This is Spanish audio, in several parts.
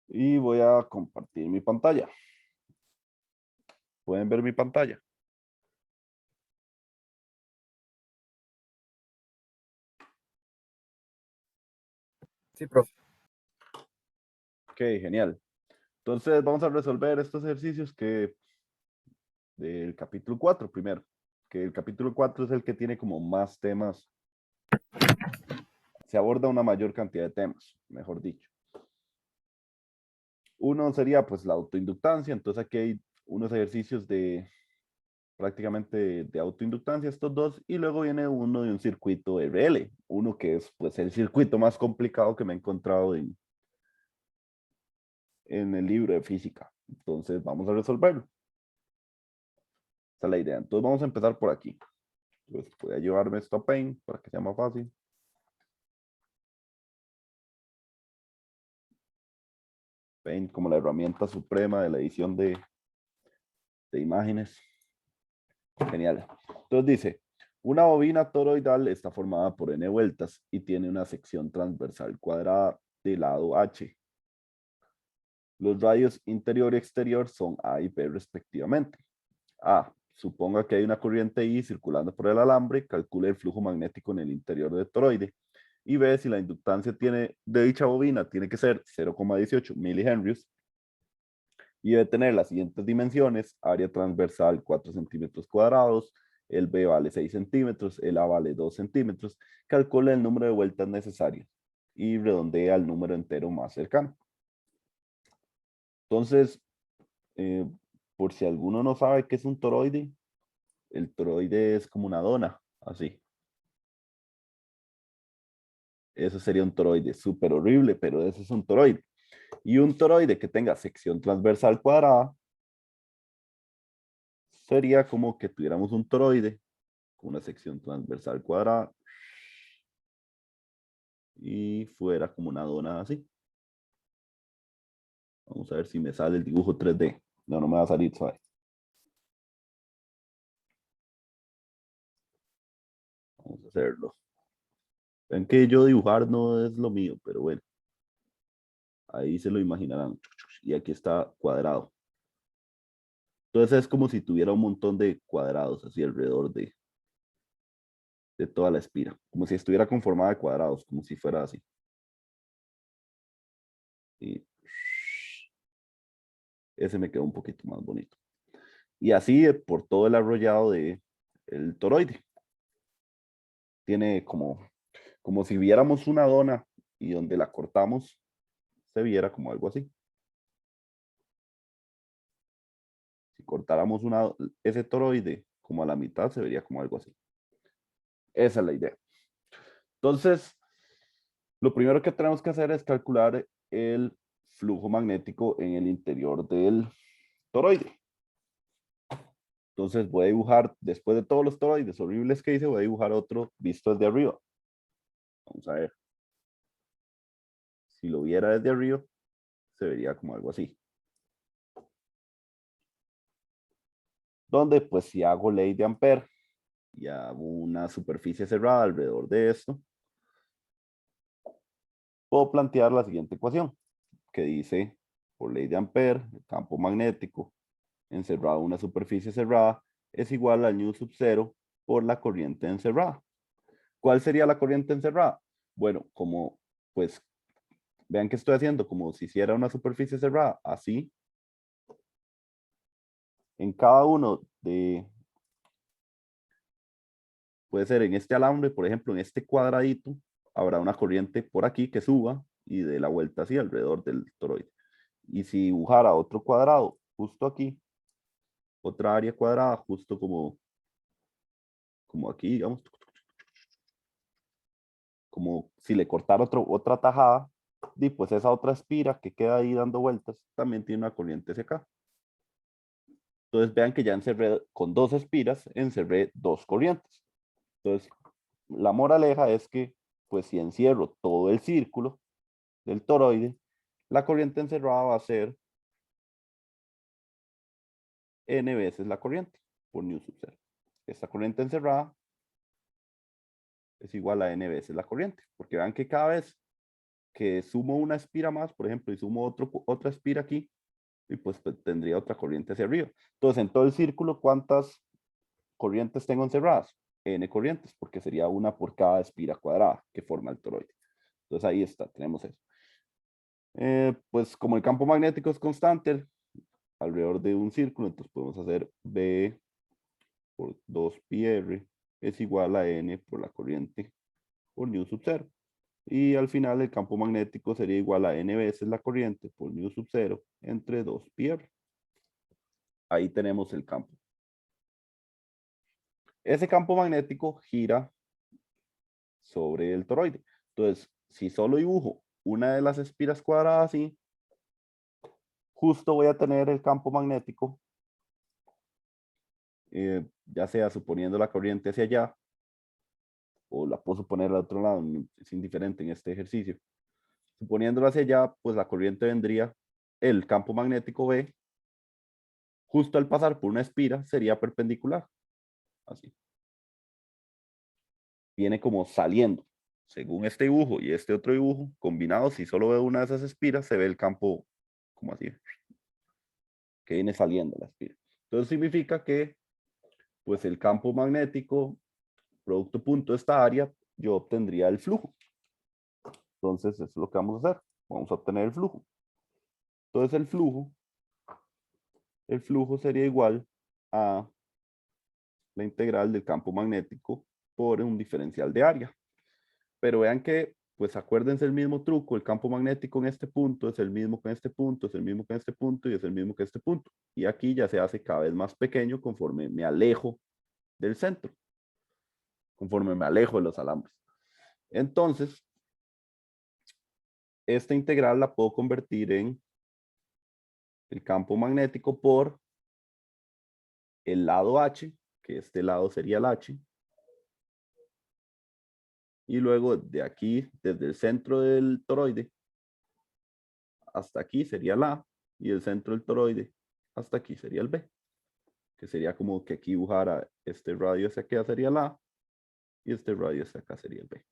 Y voy a compartir mi pantalla. ¿Pueden ver mi pantalla? Sí, profe. Ok, genial. Entonces vamos a resolver estos ejercicios del capítulo 4 primero, que el capítulo 4 es el que tiene como más temas, se aborda una mayor cantidad de temas, mejor dicho. Uno sería pues la autoinductancia, entonces aquí hay unos ejercicios de prácticamente de autoinductancia, estos dos, y luego viene uno de un circuito RL, uno que es pues el circuito más complicado que me he encontrado en el libro de física. Entonces vamos a resolverlo. Esa es la idea. Entonces vamos a empezar por aquí. Entonces voy a llevarme esto a Paint para que sea más fácil. Paint como la herramienta suprema de la edición de imágenes. Genial. Entonces dice, una bobina toroidal está formada por n vueltas y tiene una sección transversal cuadrada de lado h. Los radios interior y exterior son A y B respectivamente. A. Suponga que hay una corriente I circulando por el alambre, calcule el flujo magnético en el interior del toroide. Y B. Si la inductancia de dicha bobina tiene que ser 0,18 milihenrios y debe tener las siguientes dimensiones: área transversal 4 centímetros cuadrados, el B vale 6 centímetros, el A vale 2 centímetros. Calcule el número de vueltas necesarias y redondea al número entero más cercano. Entonces, por si alguno no sabe qué es un toroide, el toroide es como una dona, así. Eso sería un toroide, súper horrible, pero eso es un toroide. Y un toroide que tenga sección transversal cuadrada sería como que tuviéramos un toroide con una sección transversal cuadrada y fuera como una dona así. Vamos a ver si me sale el dibujo 3D. No, no me va a salir, ¿sabes? Vamos a hacerlo. Ven que yo dibujar no es lo mío, pero bueno, ahí se lo imaginarán. Y aquí está cuadrado. Entonces es como si tuviera un montón de cuadrados así alrededor de toda la espira, como si estuviera conformada de cuadrados, como si fuera así. Y ese me quedó un poquito más bonito. Y así por todo el arrollado de el toroide. Tiene como si viéramos una dona y donde la cortamos se viera como algo así. Si cortáramos ese toroide como a la mitad, se vería como algo así. Esa es la idea. Entonces, lo primero que tenemos que hacer es calcular el flujo magnético en el interior del toroide. Entonces voy a dibujar, después de todos los toroides horribles que hice, voy a dibujar otro visto desde arriba. Vamos a ver. Si lo viera desde arriba, se vería como algo así. Donde pues si hago ley de Ampere y hago una superficie cerrada alrededor de esto, puedo plantear la siguiente ecuación, que dice, por ley de Ampere, el campo magnético encerrado en una superficie cerrada es igual al nu sub 0 por la corriente encerrada. ¿Cuál sería la corriente encerrada? Bueno, como pues vean que estoy haciendo como si hiciera una superficie cerrada, así. En cada uno puede ser en este alambre, por ejemplo, en este cuadradito, habrá una corriente por aquí que suba y dé la vuelta así alrededor del toroide. Y si dibujara otro cuadrado justo aquí, otra área cuadrada justo como aquí, digamos, como si le cortara otra tajada, y pues esa otra espira que queda ahí dando vueltas también tiene una corriente hacia acá. Entonces vean que ya encerré con dos espiras, encerré dos corrientes. Entonces, la moraleja es que, pues si encierro todo el círculo del toroide, la corriente encerrada va a ser n veces la corriente por nu sub 0. Esta corriente encerrada es igual a n veces la corriente, porque vean que cada vez que sumo una espira más, por ejemplo, y sumo otra espira aquí, y pues tendría otra corriente hacia arriba. Entonces, en todo el círculo, ¿cuántas corrientes tengo encerradas? N corrientes, porque sería una por cada espira cuadrada que forma el toroide. Entonces, ahí está, tenemos eso. Pues como el campo magnético es constante alrededor de un círculo, entonces podemos hacer B por 2πr es igual a N por la corriente por nu sub 0. Y al final el campo magnético sería igual a N veces la corriente por nu sub 0 entre 2πr. Ahí tenemos el campo. Ese campo magnético gira sobre el toroide. Entonces, si solo dibujo una de las espiras cuadradas así, justo voy a tener el campo magnético, ya sea suponiendo la corriente hacia allá, o la puedo suponer al otro lado, es indiferente en este ejercicio. Suponiéndolo hacia allá, pues la corriente vendría, el campo magnético B, justo al pasar por una espira, sería perpendicular. Así. Viene como saliendo. Según este dibujo y este otro dibujo, combinados, si solo veo una de esas espiras, se ve el campo como así, que viene saliendo la espira. Entonces significa que, pues el campo magnético, producto punto de esta área, yo obtendría el flujo. Entonces, eso es lo que vamos a hacer. Vamos a obtener el flujo. Entonces, el flujo sería igual a la integral del campo magnético por un diferencial de área. Pero vean que, pues acuérdense el mismo truco, el campo magnético en este punto es el mismo que en este punto, es el mismo que en este punto y es el mismo que en este punto. Y aquí ya se hace cada vez más pequeño conforme me alejo del centro, conforme me alejo de los alambres. Entonces, esta integral la puedo convertir en el campo magnético por el lado H, que este lado sería el H, y luego de aquí, desde el centro del toroide, hasta aquí sería la A, y el centro del toroide hasta aquí sería el B, que sería como que aquí dibujara este radio hacia acá sería la A, y este radio hacia acá sería el B.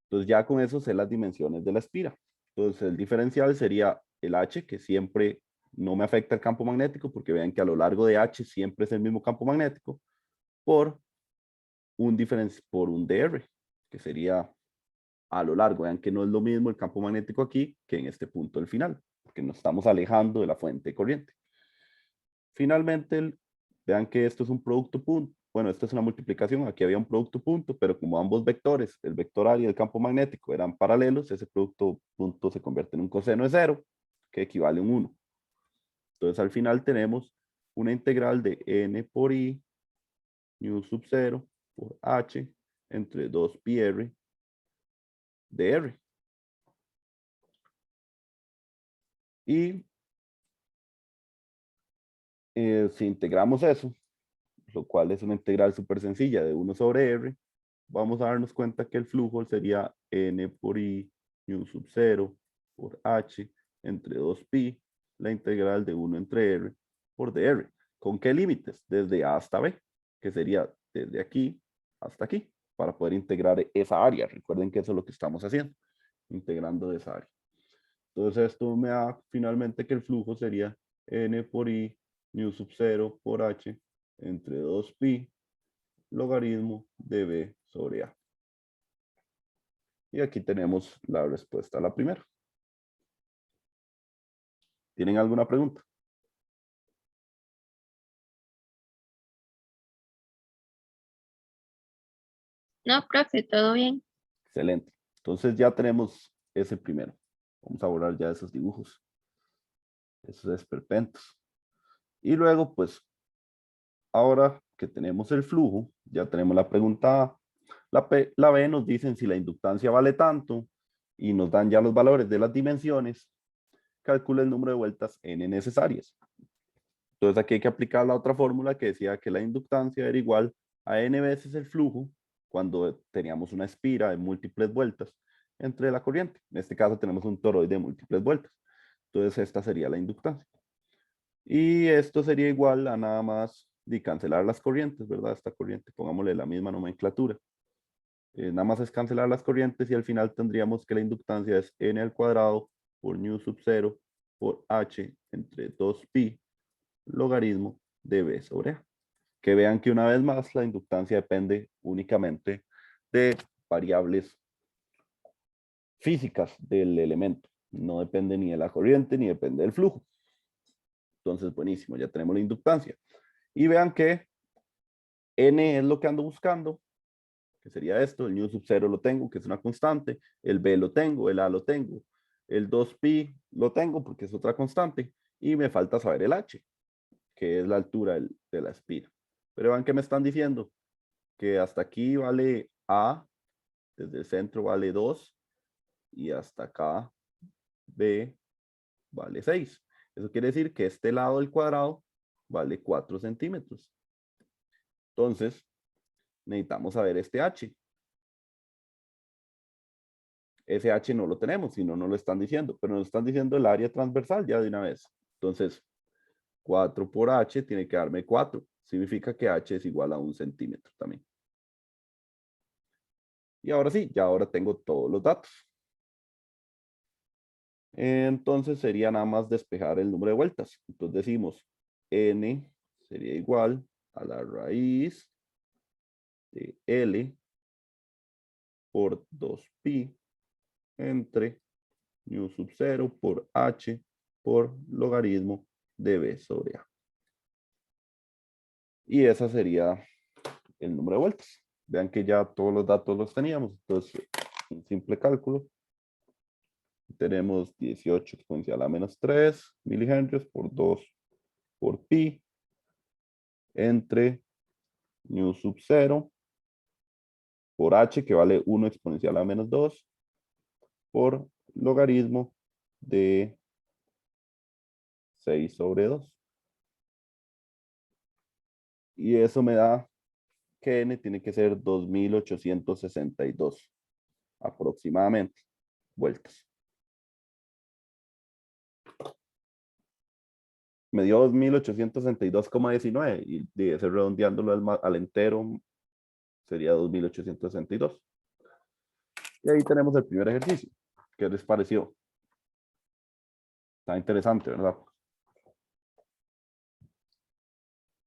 Entonces ya con eso sé las dimensiones de la espira. Entonces el diferencial sería el H, que siempre no me afecta el campo magnético, porque vean que a lo largo de H siempre es el mismo campo magnético, por un dr, que sería a lo largo. Vean que no es lo mismo el campo magnético aquí que en este punto del final, porque nos estamos alejando de la fuente de corriente. Finalmente, vean que esto es un producto punto. Bueno, esto es una multiplicación, aquí había un producto punto, pero como ambos vectores, el vectoral y el campo magnético, eran paralelos, ese producto punto se convierte en un coseno de 0, que equivale a un 1. Entonces, al final tenemos una integral de n por i, nu sub 0, por h, entre 2πr de r. Y si integramos eso, lo cual es una integral súper sencilla de 1 sobre r, vamos a darnos cuenta que el flujo sería n por i nu sub 0 por h entre 2pi, la integral de 1 entre r por dr. ¿Con qué límites? Desde a hasta b, que sería desde aquí hasta aquí, para poder integrar esa área. Recuerden que eso es lo que estamos haciendo, integrando esa área. Entonces esto me da finalmente que el flujo sería n por i nu sub 0 por h entre 2pi logaritmo de b sobre a. Y aquí tenemos la respuesta a la primera. ¿Tienen alguna pregunta? No, profe, todo bien. Excelente. Entonces ya tenemos ese primero. Vamos a borrar ya esos dibujos, esos esperpentos. Y luego, pues, ahora que tenemos el flujo, ya tenemos la pregunta A. La B nos dicen si la inductancia vale tanto y nos dan ya los valores de las dimensiones. Calcula el número de vueltas n necesarias. Entonces aquí hay que aplicar la otra fórmula que decía que la inductancia era igual a n veces el flujo cuando teníamos una espira de múltiples vueltas entre la corriente. En este caso tenemos un toroide de múltiples vueltas. Entonces esta sería la inductancia. Y esto sería igual a nada más de cancelar las corrientes, ¿verdad? Esta corriente, pongámosle la misma nomenclatura. Nada más es cancelar las corrientes y al final tendríamos que la inductancia es n al cuadrado por nu sub 0 por h entre 2pi logaritmo de b sobre a. Que vean que una vez más la inductancia depende únicamente de variables físicas del elemento. No depende ni de la corriente ni depende del flujo. Entonces, buenísimo, ya tenemos la inductancia. Y vean que n es lo que ando buscando, que sería esto, el nu sub 0 lo tengo, que es una constante, el b lo tengo, el a lo tengo, el 2pi lo tengo porque es otra constante, y me falta saber el h, que es la altura de la espira. Pero vean que me están diciendo que hasta aquí vale a, desde el centro vale 2, y hasta acá b vale 6. Eso quiere decir que este lado del cuadrado vale 4 centímetros. Entonces, necesitamos saber este h. Ese h no lo tenemos, si no, no lo están diciendo, pero nos están diciendo el área transversal ya de una vez. Entonces, 4 por h tiene que darme 4. Significa que h es igual a 1 centímetro también. Y ahora sí, ya ahora tengo todos los datos. Entonces sería nada más despejar el número de vueltas. Entonces decimos n sería igual a la raíz de L por 2pi entre nu sub 0 por h por logaritmo de b sobre a. Y esa sería el número de vueltas. Vean que ya todos los datos los teníamos. Entonces, un simple cálculo. Tenemos 18 exponencial a menos 3 milihenrios por 2 por pi entre nu sub 0 por h, que vale 1 exponencial a menos 2, por logaritmo de 6 sobre 2. Y eso me da que n tiene que ser 2862 aproximadamente vueltas. Me dio 2862,19 y de ese redondeándolo al entero sería 2862. Y ahí tenemos el primer ejercicio. ¿Qué les pareció? Está interesante, ¿verdad?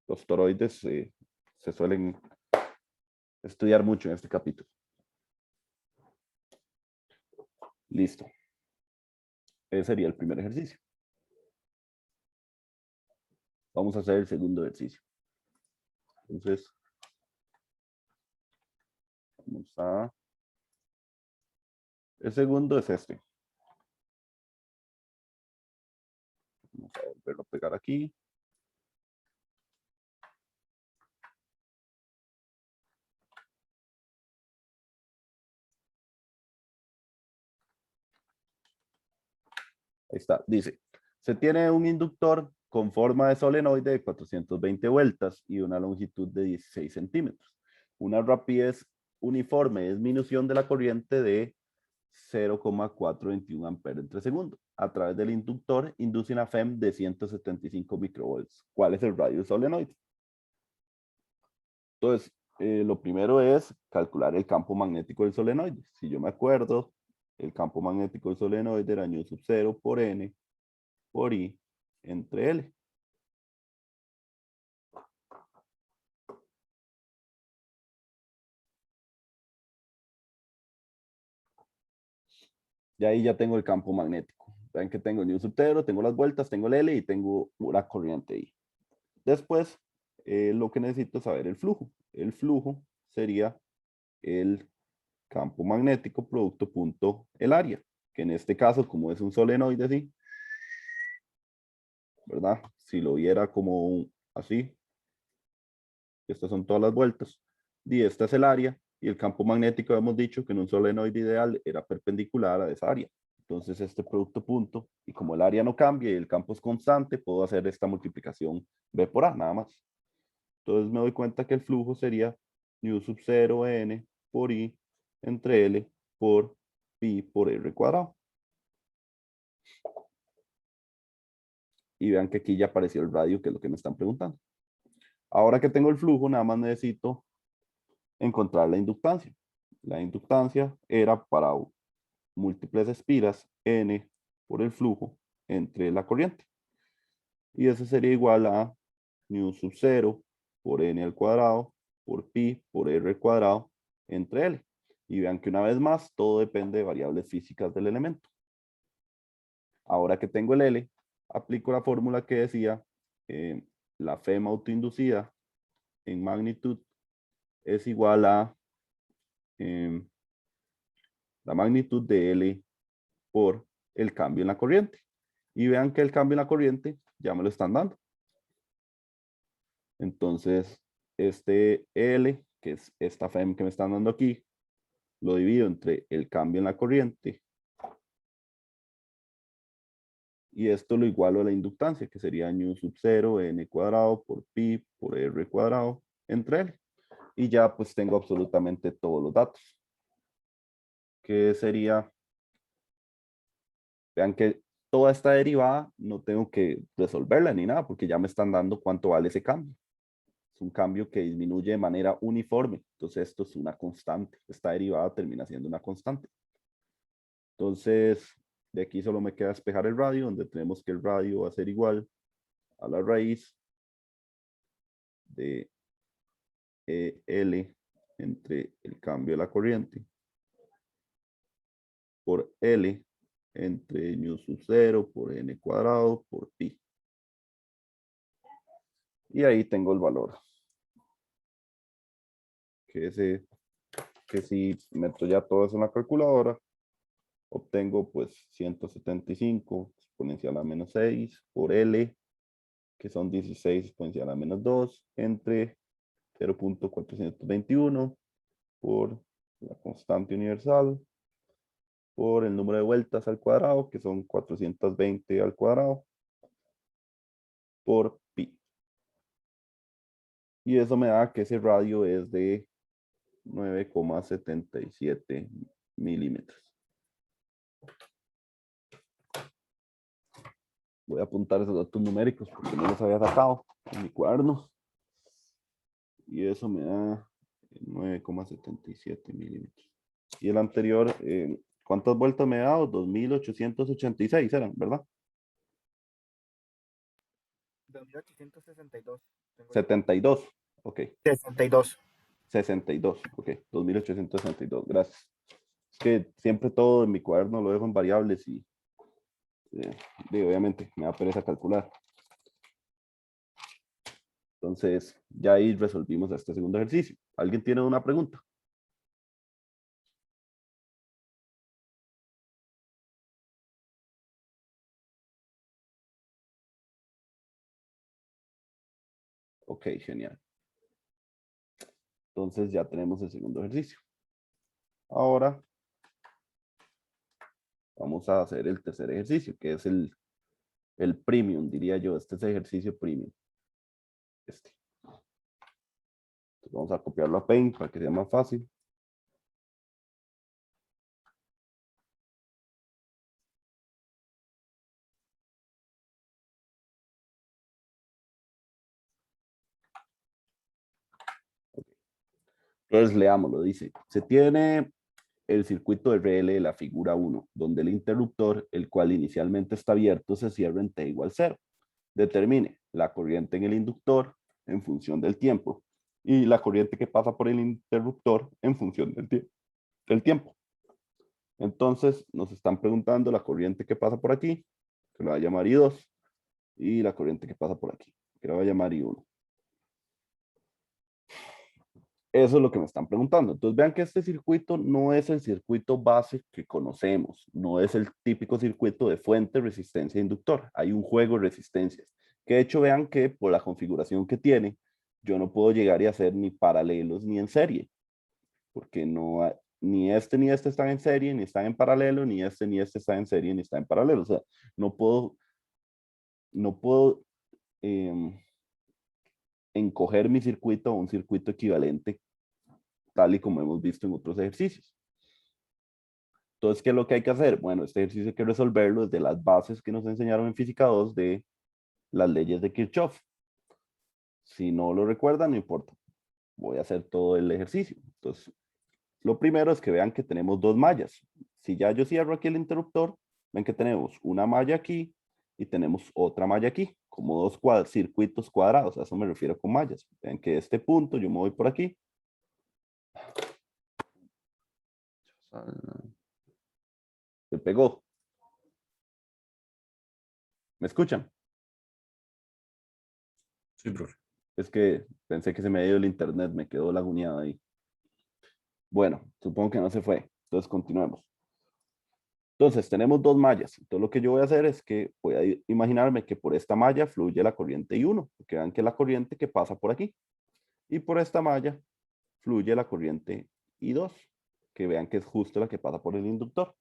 Los toroides se suelen estudiar mucho en este capítulo. Listo. Ese sería el primer ejercicio. Vamos a hacer el segundo ejercicio. Entonces, vamos a... El segundo es este. Vamos a volverlo a pegar aquí. Ahí está. Dice, se tiene un inductor con forma de solenoide de 420 vueltas y una longitud de 16 centímetros. Una rapidez uniforme, disminución de la corriente de 0,421 amperes entre segundo. A través del inductor induce una FEM de 175 microvolts. ¿Cuál es el radio del solenoide? Entonces, lo primero es calcular el campo magnético del solenoide. Si yo me acuerdo, el campo magnético del solenoide era nu sub 0 por n por i entre L. Y ahí ya tengo el campo magnético. Ven que tengo nu sub 0, tengo las vueltas, tengo el L y tengo una corriente I. Después, lo que necesito es saber el flujo. El flujo sería el campo magnético producto punto el área, que en este caso, como es un solenoide así, ¿verdad? Si lo viera como así, estas son todas las vueltas, y esta es el área, y el campo magnético hemos dicho que en un solenoide ideal era perpendicular a esa área. Entonces este producto punto, y como el área no cambia y el campo es constante, puedo hacer esta multiplicación B por A, nada más. Entonces me doy cuenta que el flujo sería nu sub 0 n por I entre L por pi por R cuadrado. Y vean que aquí ya apareció el radio, que es lo que me están preguntando. Ahora que tengo el flujo, nada más necesito encontrar la inductancia. la inductancia era para múltiples espiras n por el flujo entre la corriente. Y eso sería igual a nu sub 0 por n al cuadrado por pi por r cuadrado entre L. Y vean que una vez más todo depende de variables físicas del elemento. Ahora que tengo el L, aplico la fórmula que decía la FEM autoinducida en magnitud es igual a la magnitud de L por el cambio en la corriente. Y vean que el cambio en la corriente ya me lo están dando. Entonces, este L, que es esta FEM que me están dando aquí, lo divido entre el cambio en la corriente y esto lo igualo a la inductancia, que sería nu sub 0 n cuadrado por pi por r cuadrado entre L. Y ya pues tengo absolutamente todos los datos. Que sería, vean que toda esta derivada no tengo que resolverla ni nada, porque ya me están dando cuánto vale ese cambio. Es un cambio que disminuye de manera uniforme. Entonces esto es una constante. Esta derivada termina siendo una constante. Entonces, de aquí solo me queda despejar el radio, donde tenemos que el radio va a ser igual a la raíz de L entre el cambio de la corriente por L entre nu sub 0 por n cuadrado por pi. Y ahí tengo el valor. Que si meto ya todo eso en la calculadora, obtengo pues 175 exponencial a menos 6 por L, que son 16 exponencial a menos 2, entre 0.421 por la constante universal, por el número de vueltas al cuadrado, que son 420 al cuadrado, por pi. Y eso me da que ese radio es de 9,77 milímetros. Voy a apuntar esos datos numéricos porque no los había sacado en mi cuaderno. Y eso me da 9,77 milímetros. Y el anterior, ¿cuántas vueltas me ha dado? 2.886 eran, ¿verdad? 2862. 72, ok. 62. 62, ok. 2.862, gracias. Es que siempre todo en mi cuaderno lo dejo en variables y obviamente me da pereza calcular. Entonces, ya ahí resolvimos este segundo ejercicio. ¿Alguien tiene una pregunta? Ok, genial. Entonces ya tenemos el segundo ejercicio. Ahora vamos a hacer el tercer ejercicio, que es el premium, diría yo. Este es el ejercicio premium. Este. Entonces vamos a copiarlo a Paint para que sea más fácil. Entonces leámoslo, dice, se tiene el circuito RL de la figura 1, donde el interruptor, el cual inicialmente está abierto, se cierra en t igual 0. Determine la corriente en el inductor en función del tiempo y la corriente que pasa por el interruptor en función del tiempo. Entonces nos están preguntando la corriente que pasa por aquí, que la va a llamar I2, y la corriente que pasa por aquí, que la va a llamar I1. Eso es lo que me están preguntando. Entonces vean que este circuito no es el circuito base que conocemos, no es el típico circuito de fuente, resistencia e inductor. Hay un juego de resistencias, que de hecho vean que por la configuración que tiene, yo no puedo llegar y hacer ni paralelos ni en serie, porque no hay, ni este están en serie, ni están en paralelo, ni este está en serie, ni está en paralelo. O sea, no puedo encoger mi circuito a un circuito equivalente tal y como hemos visto en otros ejercicios. Entonces, ¿qué es lo que hay que hacer? Bueno, este ejercicio hay que resolverlo desde las bases que nos enseñaron en Física 2 de las leyes de Kirchhoff. Si no lo recuerdan, no importa. Voy a hacer todo el ejercicio. Entonces, lo primero es que vean que tenemos dos mallas. Si ya yo cierro aquí el interruptor, ven que tenemos una malla aquí y tenemos otra malla aquí, como dos circuitos cuadrados. A eso me refiero con mallas. Vean que este punto, yo me voy por aquí. Se pegó. ¿Me escuchan? Sí, profe. Es que pensé que se me había ido el internet, me quedó laguneado ahí. Bueno, supongo que no se fue. Entonces continuemos. Entonces tenemos dos mallas. Entonces lo que yo voy a hacer es que voy a imaginarme que por esta malla fluye la corriente I1, porque vean que es la corriente que pasa por aquí. Y por esta malla fluye la corriente I2, que vean que es justo la que pasa por el inductor.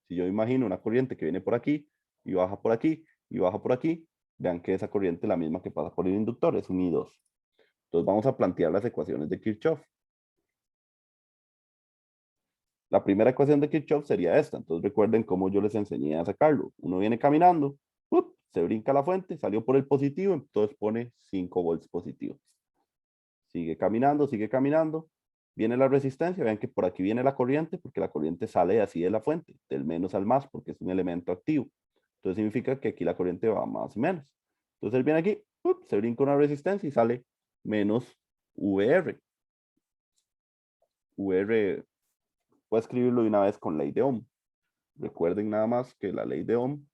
Si yo imagino una corriente que viene por aquí y baja por aquí y baja por aquí, vean que esa corriente es la misma que pasa por el inductor, es un I2. Entonces vamos a plantear las ecuaciones de Kirchhoff. La primera ecuación de Kirchhoff sería esta. Entonces recuerden cómo yo les enseñé a sacarlo. Uno viene caminando, se brinca la fuente, salió por el positivo, entonces pone 5 volts positivo. Sigue caminando. Viene la resistencia, vean que por aquí viene la corriente, porque la corriente sale así de la fuente, del menos al más, porque es un elemento activo. Entonces significa que aquí la corriente va más y menos. Entonces él viene aquí, se brinca una resistencia y sale menos VR. VR, voy a escribirlo de una vez con ley de Ohm. Recuerden nada más que la ley de Ohm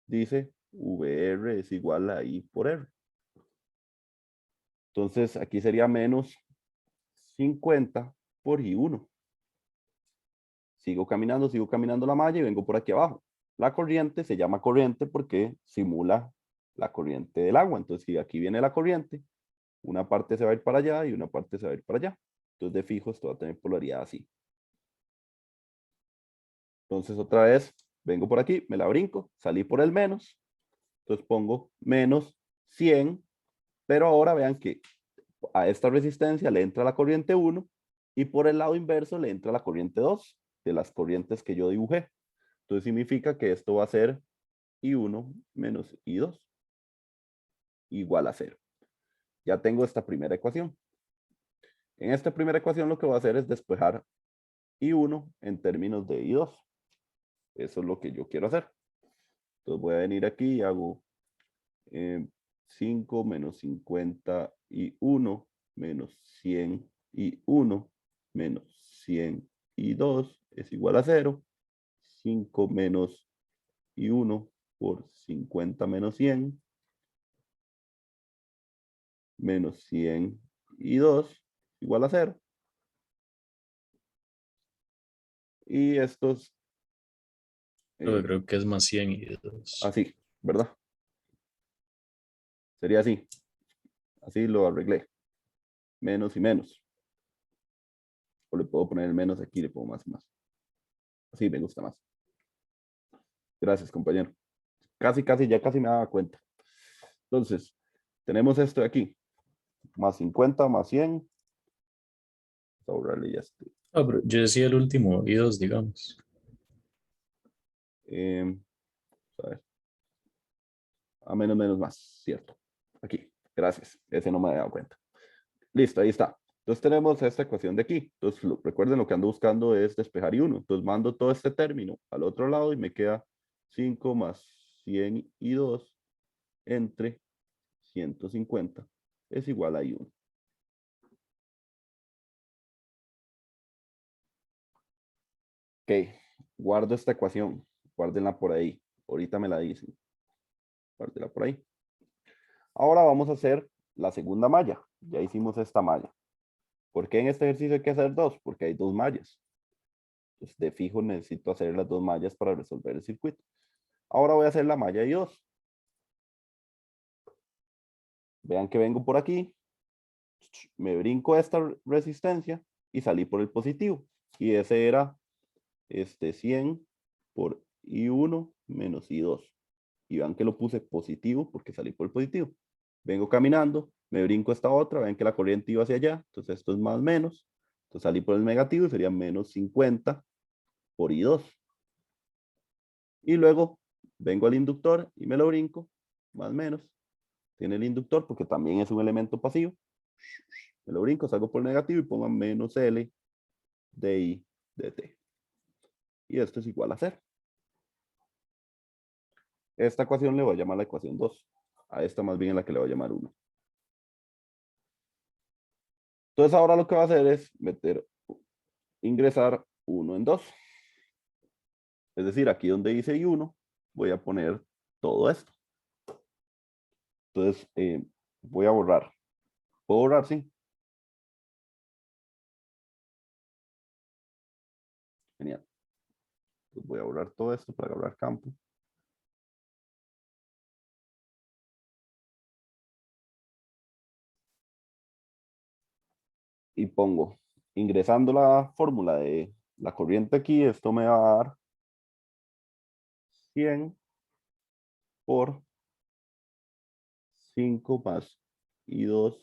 dice VR es igual a I por R. Entonces aquí sería menos 50 por I1. Sigo caminando la malla y vengo por aquí abajo. La corriente se llama corriente porque simula la corriente del agua. Entonces, si aquí viene la corriente, una parte se va a ir para allá y una parte se va a ir para allá. Entonces, de fijo, esto va a tener polaridad así. Entonces, otra vez, vengo por aquí, me la brinco, salí por el menos. Entonces, pongo menos 100. Pero ahora vean que a esta resistencia le entra la corriente 1 y por el lado inverso le entra la corriente 2 de las corrientes que yo dibujé. Entonces significa que esto va a ser I1 menos I2 igual a 0. Ya tengo esta primera ecuación. En esta primera ecuación lo que voy a hacer es despejar I1 en términos de I2. Eso es lo que yo quiero hacer. Entonces voy a venir aquí y hago 5 menos 50 I1 menos 100 I1 menos 100 I2 es igual a 0. 5 menos I1 por 50 menos 100 menos 100 I2 igual a 0. Y estos Profe, creo que es más 100 y 2. así, ¿verdad? Sería así. Así lo arreglé. Menos y menos. O le puedo poner el menos aquí, le pongo más y más. Así me gusta más. Gracias, compañero. Ya casi me daba cuenta. Entonces, tenemos esto de aquí. Más 50, más 100. Vamos a borrarle ya este. Ah, pero yo decía el último y 2, digamos. A ver. A menos, menos, más. Cierto. Aquí. Gracias. Ese no me había dado cuenta. Listo, ahí está. Entonces tenemos esta ecuación de aquí. Entonces recuerden lo que ando buscando es despejar I1. Entonces mando todo este término al otro lado y me queda 5 más 100 y 2 entre 150 es igual a I1. Ok, guardo esta ecuación. Guárdenla por ahí. Ahorita me la dicen. Guárdela por ahí. Ahora vamos a hacer la segunda malla. Ya hicimos esta malla. ¿Por qué en este ejercicio hay que hacer dos? Porque hay dos mallas. Entonces, de fijo necesito hacer las dos mallas para resolver el circuito. Ahora voy a hacer la malla I2. Vean que vengo por aquí, me brinco esta resistencia y salí por el positivo. Y ese era 100 por I1 menos I2. Y vean que lo puse positivo porque salí por el positivo. Vengo caminando, me brinco esta otra, vean que la corriente iba hacia allá, entonces esto es más menos. Entonces salí por el negativo y sería menos 50 por I2. Y luego vengo al inductor y me lo brinco, más o menos. Tiene el inductor porque también es un elemento pasivo. Me lo brinco, salgo por el negativo y pongo menos L de I de t. Y esto es igual a 0. Esta ecuación le voy a llamar la ecuación 2. A esta más bien es la que le voy a llamar 1. Entonces ahora lo que va a hacer es ingresar 1 en 2. Es decir, aquí donde dice I1, voy a poner todo esto. Entonces, voy a borrar. ¿Puedo borrar? Sí. Genial. Entonces voy a borrar todo esto para borrar campo. Y pongo, ingresando la fórmula de la corriente aquí, esto me va a dar 100 por 5 más I2,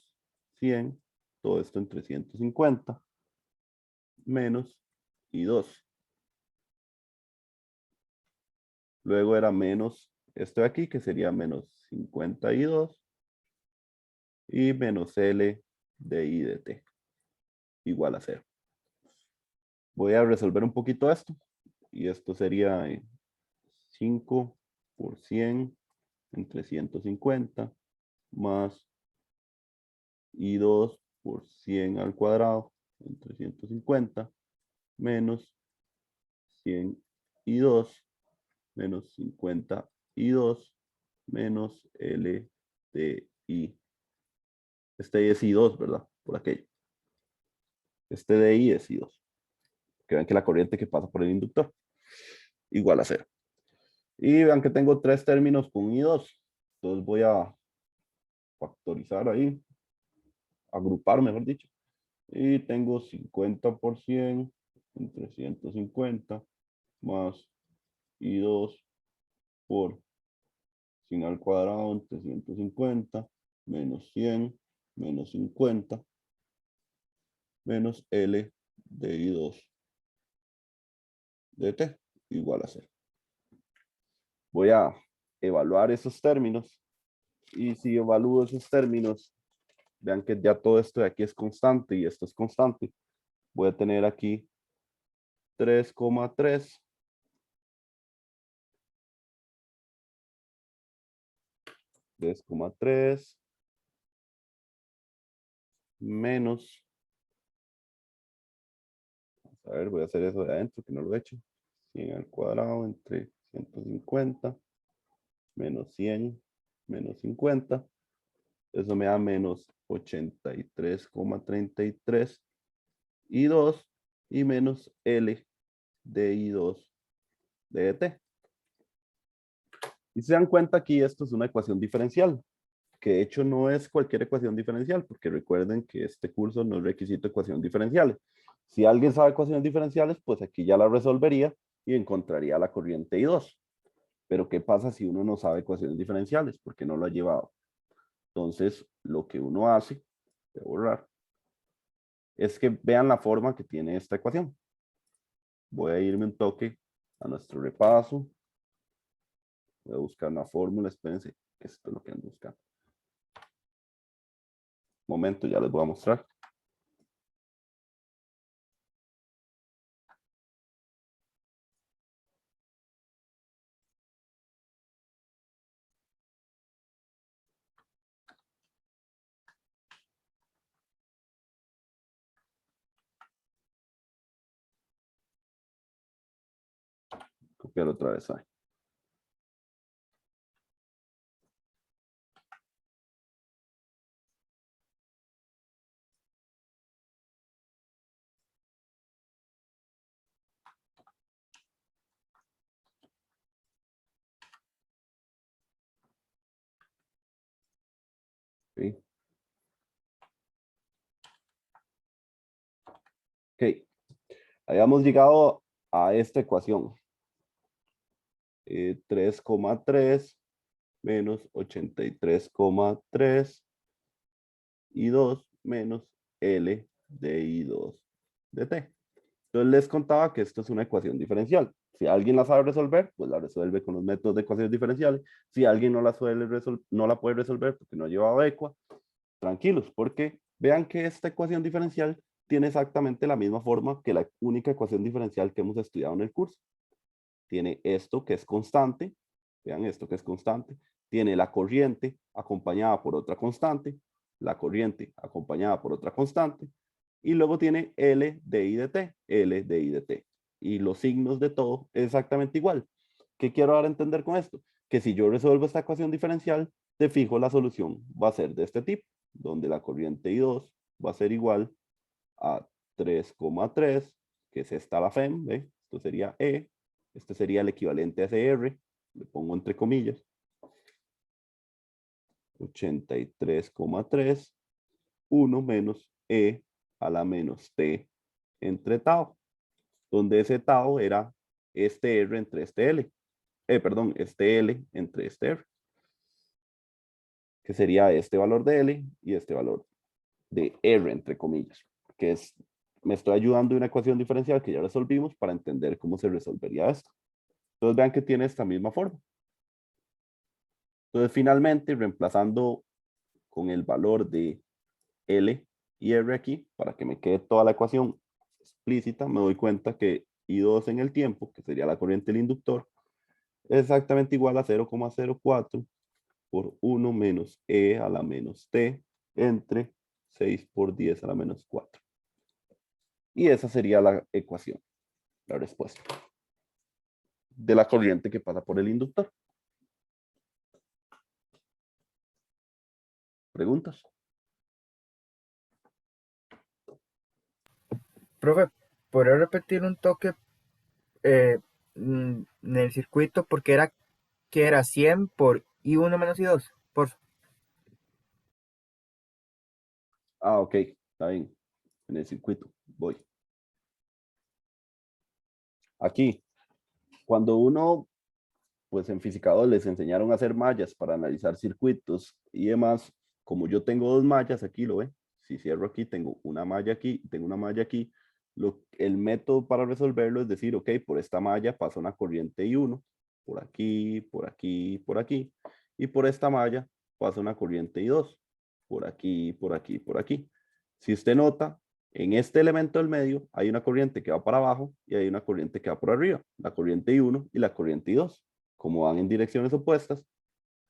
100, todo esto en 350, menos I2. Luego era menos esto de aquí, que sería menos 50 I2, y menos L de I de T, igual a 0. Voy a resolver un poquito esto, y esto sería 5 por 100 en 350, más I2 por 100 al cuadrado en 350, menos 100 I2, menos 50 I2, menos L de I. Este es I2, ¿verdad? Por aquello. Este de I es I2. Que vean que la corriente que pasa por el inductor igual a 0. Y vean que tengo 3 términos con I2. Entonces voy a factorizar ahí, agrupar, mejor dicho. Y tengo 50% en 350 más I2 por 100 al cuadrado en 350 menos 100 menos 50 menos L de I2 de T igual a 0. Voy a evaluar esos términos y si evalúo esos términos, vean que ya todo esto de aquí es constante y esto es constante. Voy a tener aquí 3,3 3,3 menos, a ver, voy a hacer eso de adentro que no lo he hecho, 100 al cuadrado entre 150 menos 100 menos 50, eso me da menos 83,33 I2 y menos L de I2 de T. Y se dan cuenta aquí, esto es una ecuación diferencial, que de hecho no es cualquier ecuación diferencial, porque recuerden que este curso no es requisito ecuación diferenciales. Si alguien sabe ecuaciones diferenciales, pues aquí ya la resolvería y encontraría la corriente I2. Pero ¿qué pasa si uno no sabe ecuaciones diferenciales? Porque no lo ha llevado. Entonces, lo que uno hace, voy a borrar, es que vean la forma que tiene esta ecuación. Voy a irme un toque a nuestro repaso. Voy a buscar una fórmula, espérense, esto es lo que ando buscando. Momento, ya les voy a mostrar. Copiar otra vez ahí. ¿Sí? Ok, habíamos llegado a esta ecuación. 3,3 menos 83,3 I2 menos L de I2 de T. Entonces les contaba que esto es una ecuación diferencial. Si alguien la sabe resolver, pues la resuelve con los métodos de ecuaciones diferenciales. Si alguien no la no la puede resolver porque no ha llevado ECUA, tranquilos, porque vean que esta ecuación diferencial tiene exactamente la misma forma que la única ecuación diferencial que hemos estudiado en el curso. Tiene esto que es constante, vean esto que es constante, tiene la corriente acompañada por otra constante, la corriente acompañada por otra constante, y luego tiene L de I de T, L de I de T. Y los signos de todo es exactamente igual. ¿Qué quiero dar a entender con esto? Que si yo resuelvo esta ecuación diferencial, de fijo la solución va a ser de este tipo, donde la corriente I2 va a ser igual a 3,3, que es esta la FEM, ¿ve? Esto sería E, este sería el equivalente a ese R, le pongo entre comillas, 83,3, 1 menos E a la menos T entre tau, donde ese tau era este R entre este L, perdón, este L entre este R, que sería este valor de L y este valor de R entre comillas, que es, me estoy ayudando de una ecuación diferencial que ya resolvimos para entender cómo se resolvería esto. Entonces vean que tiene esta misma forma. Entonces finalmente, reemplazando con el valor de L y R aquí, para que me quede toda la ecuación explícita, me doy cuenta que I2 en el tiempo, que sería la corriente del inductor, es exactamente igual a 0,04 por 1 menos E a la menos T entre 6 por 10 a la menos 4. Y esa sería la ecuación, la respuesta de la corriente que pasa por el inductor. ¿Preguntas? Profe, ¿podría repetir un toque en el circuito porque era 100 por I1 menos I2? Por favor. Ah, ok, está bien. En el circuito, voy. Aquí, cuando uno, pues en Física 2 les enseñaron a hacer mallas para analizar circuitos y demás, como yo tengo dos mallas, aquí lo ve, si cierro aquí, tengo una malla aquí, tengo una malla aquí, el método para resolverlo es decir, ok, por esta malla pasa una corriente I1, por aquí, por aquí, por aquí, y por esta malla pasa una corriente I2, por aquí, por aquí, por aquí. Si usted nota, en este elemento del medio hay una corriente que va para abajo y hay una corriente que va por arriba, la corriente I1 y la corriente I2. Como van en direcciones opuestas,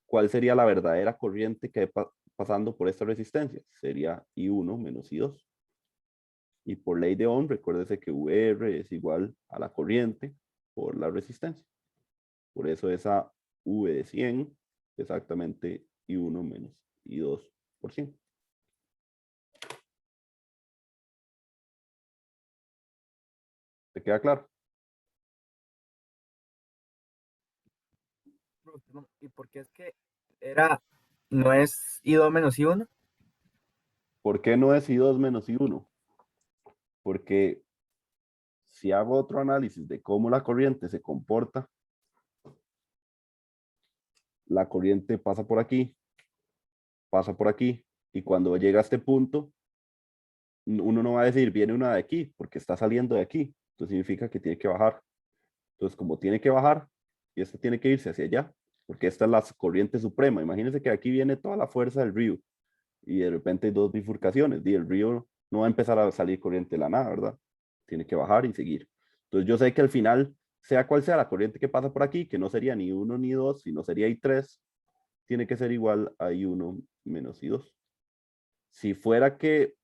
¿cuál sería la verdadera corriente que va pasando por esta resistencia? Sería I1 menos I2. Y por ley de Ohm, recuérdese que VR es igual a la corriente por la resistencia. Por eso esa V de 100 exactamente I1 menos I2 por 100. ¿Te queda claro? ¿Y por qué es que no es I2 menos I1? ¿Por qué no es I2 menos I1? Porque si hago otro análisis de cómo la corriente se comporta, la corriente pasa por aquí, y cuando llega a este punto, uno no va a decir, viene una de aquí, porque está saliendo de aquí. Entonces significa que tiene que bajar. Entonces, como tiene que bajar, y esta tiene que irse hacia allá, porque esta es la corriente suprema. Imagínense que aquí viene toda la fuerza del río, y de repente hay dos bifurcaciones, y el río no va a empezar a salir corriente de la nada, ¿verdad? Tiene que bajar y seguir. Entonces yo sé que al final, sea cual sea la corriente que pasa por aquí, que no sería ni 1 ni 2, sino sería I3, tiene que ser igual a I1 menos I2. Si fuera que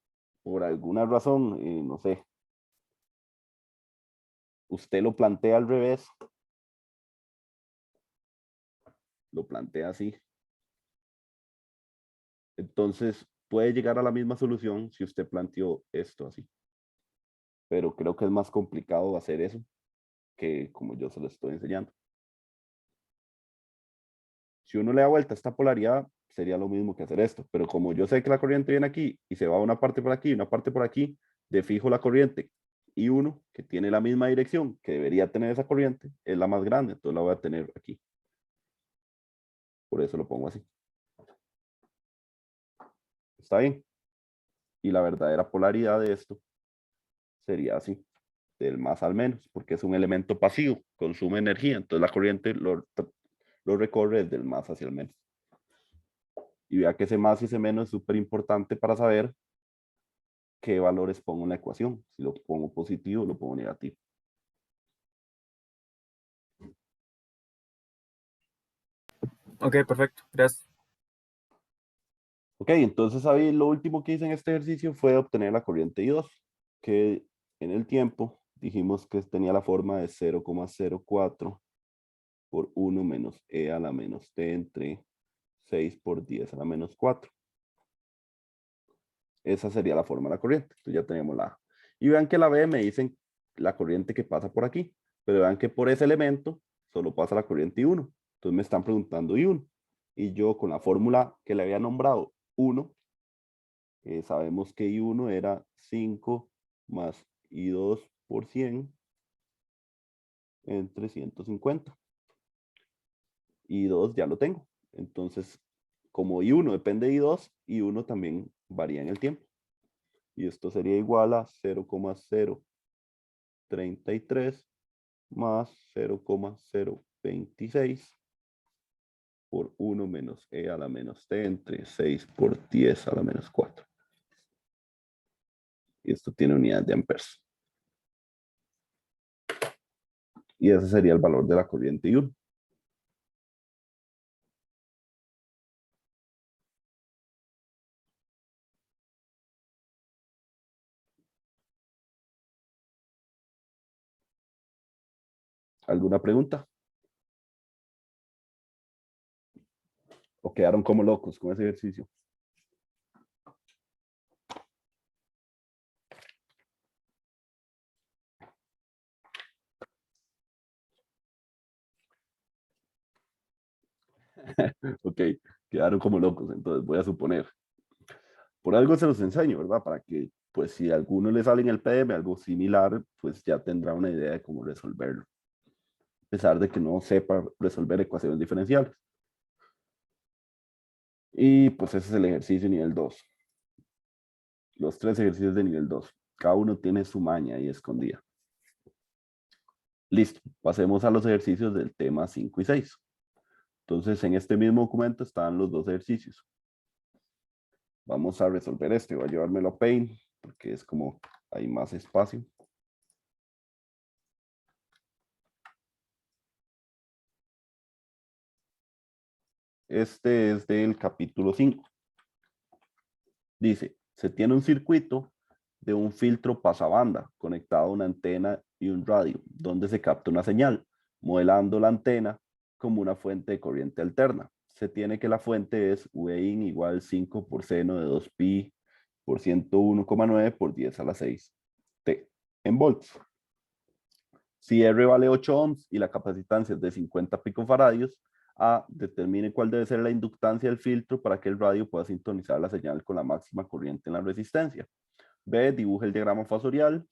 por alguna razón, no sé, usted lo plantea al revés, lo plantea así, entonces puede llegar a la misma solución si usted planteó esto así. Pero creo que es más complicado hacer eso que como yo se lo estoy enseñando. Si uno le da vuelta a esta polaridad, sería lo mismo que hacer esto. Pero como yo sé que la corriente viene aquí y se va una parte por aquí y una parte por aquí, de fijo la corriente I1, que tiene la misma dirección que debería tener esa corriente, es la más grande. Entonces la voy a tener aquí. Por eso lo pongo así. ¿Está bien? Y la verdadera polaridad de esto sería así, del más al menos, porque es un elemento pasivo, consume energía. Entonces la corriente lo recorre desde el más hacia el menos. Y vea que ese más y ese menos es súper importante para saber qué valores pongo en la ecuación. Si lo pongo positivo o lo pongo negativo. Ok, perfecto. Gracias. Ok, entonces ahí lo último que hice en este ejercicio fue obtener la corriente I2, que en el tiempo dijimos que tenía la forma de 0,04 por 1 menos e a la menos t entre 6 por 10 a la menos 4. Esa sería la forma de la corriente. Entonces ya tenemos la A. Y vean que la B me dicen la corriente que pasa por aquí. Pero vean que por ese elemento solo pasa la corriente I1. Entonces me están preguntando I1. Y yo con la fórmula que le había nombrado 1, sabemos que I1 era 5 más I2 por 100 entre 150. I2 ya lo tengo. Entonces, como I1 depende de I2, I1 también varía en el tiempo. Y esto sería igual a 0,033 más 0,026 por 1 menos e a la menos t entre 6 por 10 a la menos 4. Y esto tiene unidad de amperes. Y ese sería el valor de la corriente I1. ¿Alguna pregunta? ¿O quedaron como locos con ese ejercicio? Ok, quedaron como locos, entonces voy a suponer. Por algo se los enseño, ¿verdad? Para que, pues, si a alguno le sale en el PM algo similar, pues ya tendrá una idea de cómo resolverlo. A pesar de que no sepa resolver ecuaciones diferenciales. Y pues ese es el ejercicio nivel 2. Los 3 ejercicios de nivel 2. Cada uno tiene su maña ahí escondida. Listo, pasemos a los ejercicios del tema 5 y 6. Entonces, en este mismo documento están los 2 ejercicios. Vamos a resolver este. Voy a llevármelo a Paint, porque es como hay más espacio. Este es del capítulo 5. Dice, se tiene un circuito de un filtro pasabanda conectado a una antena y un radio, donde se capta una señal, modelando la antena como una fuente de corriente alterna. Se tiene que la fuente es Vin igual 5 por seno de 2pi por 101,9 por 10 a la 6 T en volts. Si R vale 8 ohms y la capacitancia es de 50 picofaradios, A, determine cuál debe ser la inductancia del filtro para que el radio pueda sintonizar la señal con la máxima corriente en la resistencia. B, dibuje el diagrama fasorial.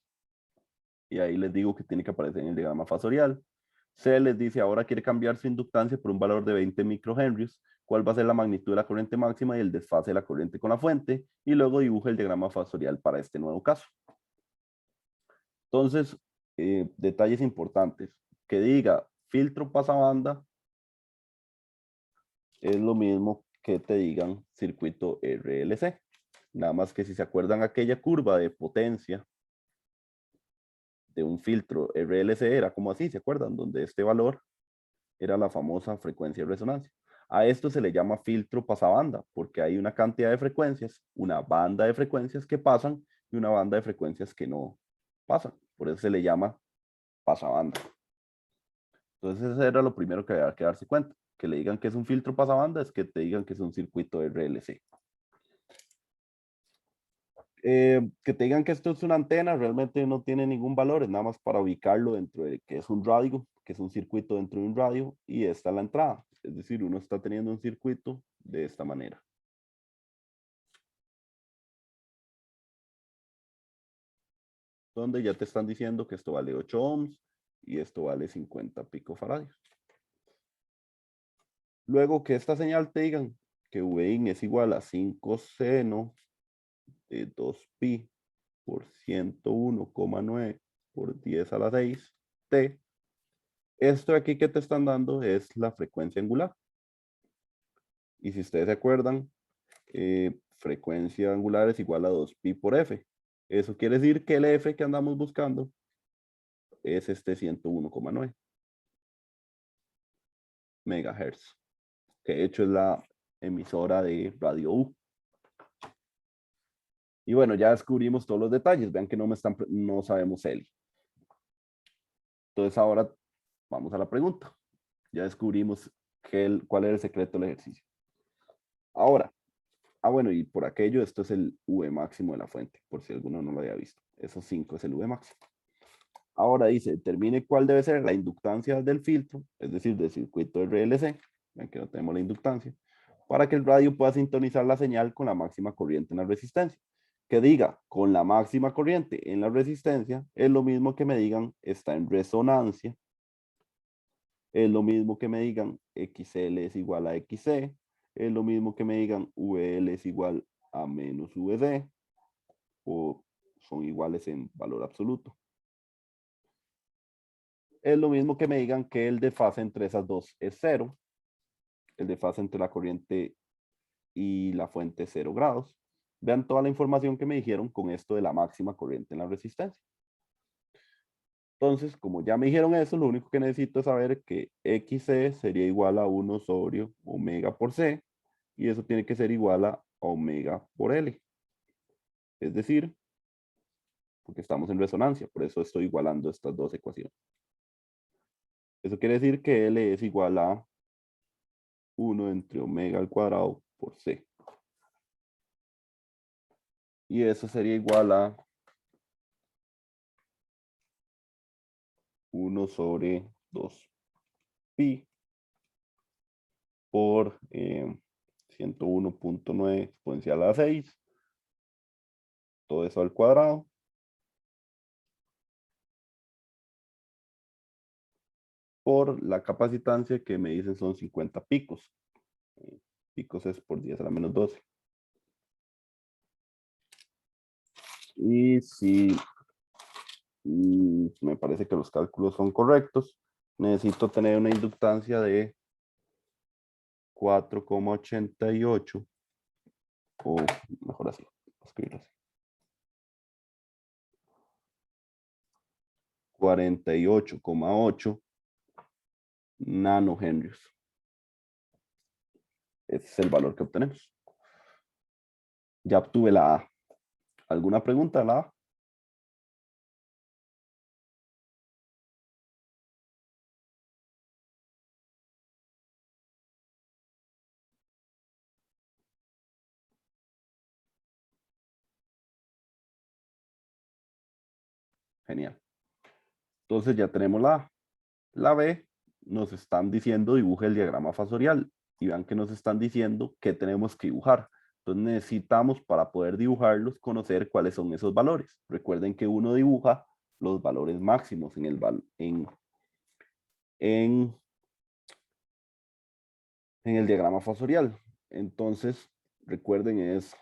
Y ahí les digo que tiene que aparecer en el diagrama fasorial. C les dice, ahora quiere cambiar su inductancia por un valor de 20 microhenrios. ¿Cuál va a ser la magnitud de la corriente máxima y el desfase de la corriente con la fuente? Y luego dibuje el diagrama fasorial para este nuevo caso. Entonces, detalles importantes. Que diga filtro pasabanda es lo mismo que te digan circuito RLC. Nada más que si se acuerdan aquella curva de potencia de un filtro RLC era como así, ¿se acuerdan? Donde este valor era la famosa frecuencia de resonancia. A esto se le llama filtro pasabanda, porque hay una cantidad de frecuencias, una banda de frecuencias que pasan y una banda de frecuencias que no pasan. Por eso se le llama pasabanda. Entonces eso era lo primero que había que darse cuenta. Que le digan que es un filtro pasabanda es que te digan que es un circuito RLC. Que te digan que esto es una antena realmente no tiene ningún valor, es nada más para ubicarlo dentro de que es un radio, que es un circuito dentro de un radio, y esta es la entrada. Es decir, uno está teniendo un circuito de esta manera. Donde ya te están diciendo que esto vale 8 ohms y esto vale 50 picofaradios. Luego que esta señal te digan que Vin es igual a 5 seno de 2pi por 101,9 por 10 a la 6 T. Esto de aquí que te están dando es la frecuencia angular. Y si ustedes se acuerdan, frecuencia angular es igual a 2pi por f. Eso quiere decir que el F que andamos buscando es este 101,9 megahertz, que de hecho es la emisora de Radio U. Y bueno, ya descubrimos todos los detalles. Vean que no sabemos Eli. Entonces ahora vamos a la pregunta. Ya descubrimos cuál era el secreto del ejercicio. Ahora, bueno, y por aquello, esto es el V máximo de la fuente, por si alguno no lo había visto. Esos 5 es el V máximo. Ahora dice, determine cuál debe ser la inductancia del filtro, es decir, del circuito RLC, ven que no tenemos la inductancia, para que el radio pueda sintonizar la señal con la máxima corriente en la resistencia. Que diga, con la máxima corriente en la resistencia, es lo mismo que me digan, está en resonancia, es lo mismo que me digan, XL es igual a XC, es lo mismo que me digan, VL es igual a menos VD, o son iguales en valor absoluto. Es lo mismo que me digan que el desfase entre esas dos es 0. El desfase entre la corriente y la fuente es 0 grados. Vean toda la información que me dijeron con esto de la máxima corriente en la resistencia. Entonces, como ya me dijeron eso, lo único que necesito es saber que XC sería igual a 1 sobre omega por C, y eso tiene que ser igual a omega por L. Es decir, porque estamos en resonancia, por eso estoy igualando estas dos ecuaciones. Eso quiere decir que L es igual a 1 entre omega al cuadrado por C. Y eso sería igual a 1 sobre 2 pi por 101.9 exponencial a la 6. Todo eso al cuadrado. Por la capacitancia que me dicen son 50 picos. Picos es por 10 a la menos 12. Y si me parece que los cálculos son correctos, necesito tener una inductancia de 4,88, o mejor así, escribirlo así. 48,8 nanohenrios. Ese es el valor que obtenemos. Ya obtuve la A. ¿Alguna pregunta de la A? Genial. Entonces ya tenemos la A. La B nos están diciendo dibuje el diagrama fasorial. Y vean que nos están diciendo qué tenemos que dibujar. Entonces necesitamos, para poder dibujarlos, conocer cuáles son esos valores. Recuerden que uno dibuja los valores máximos en el diagrama fasorial. Entonces, recuerden, es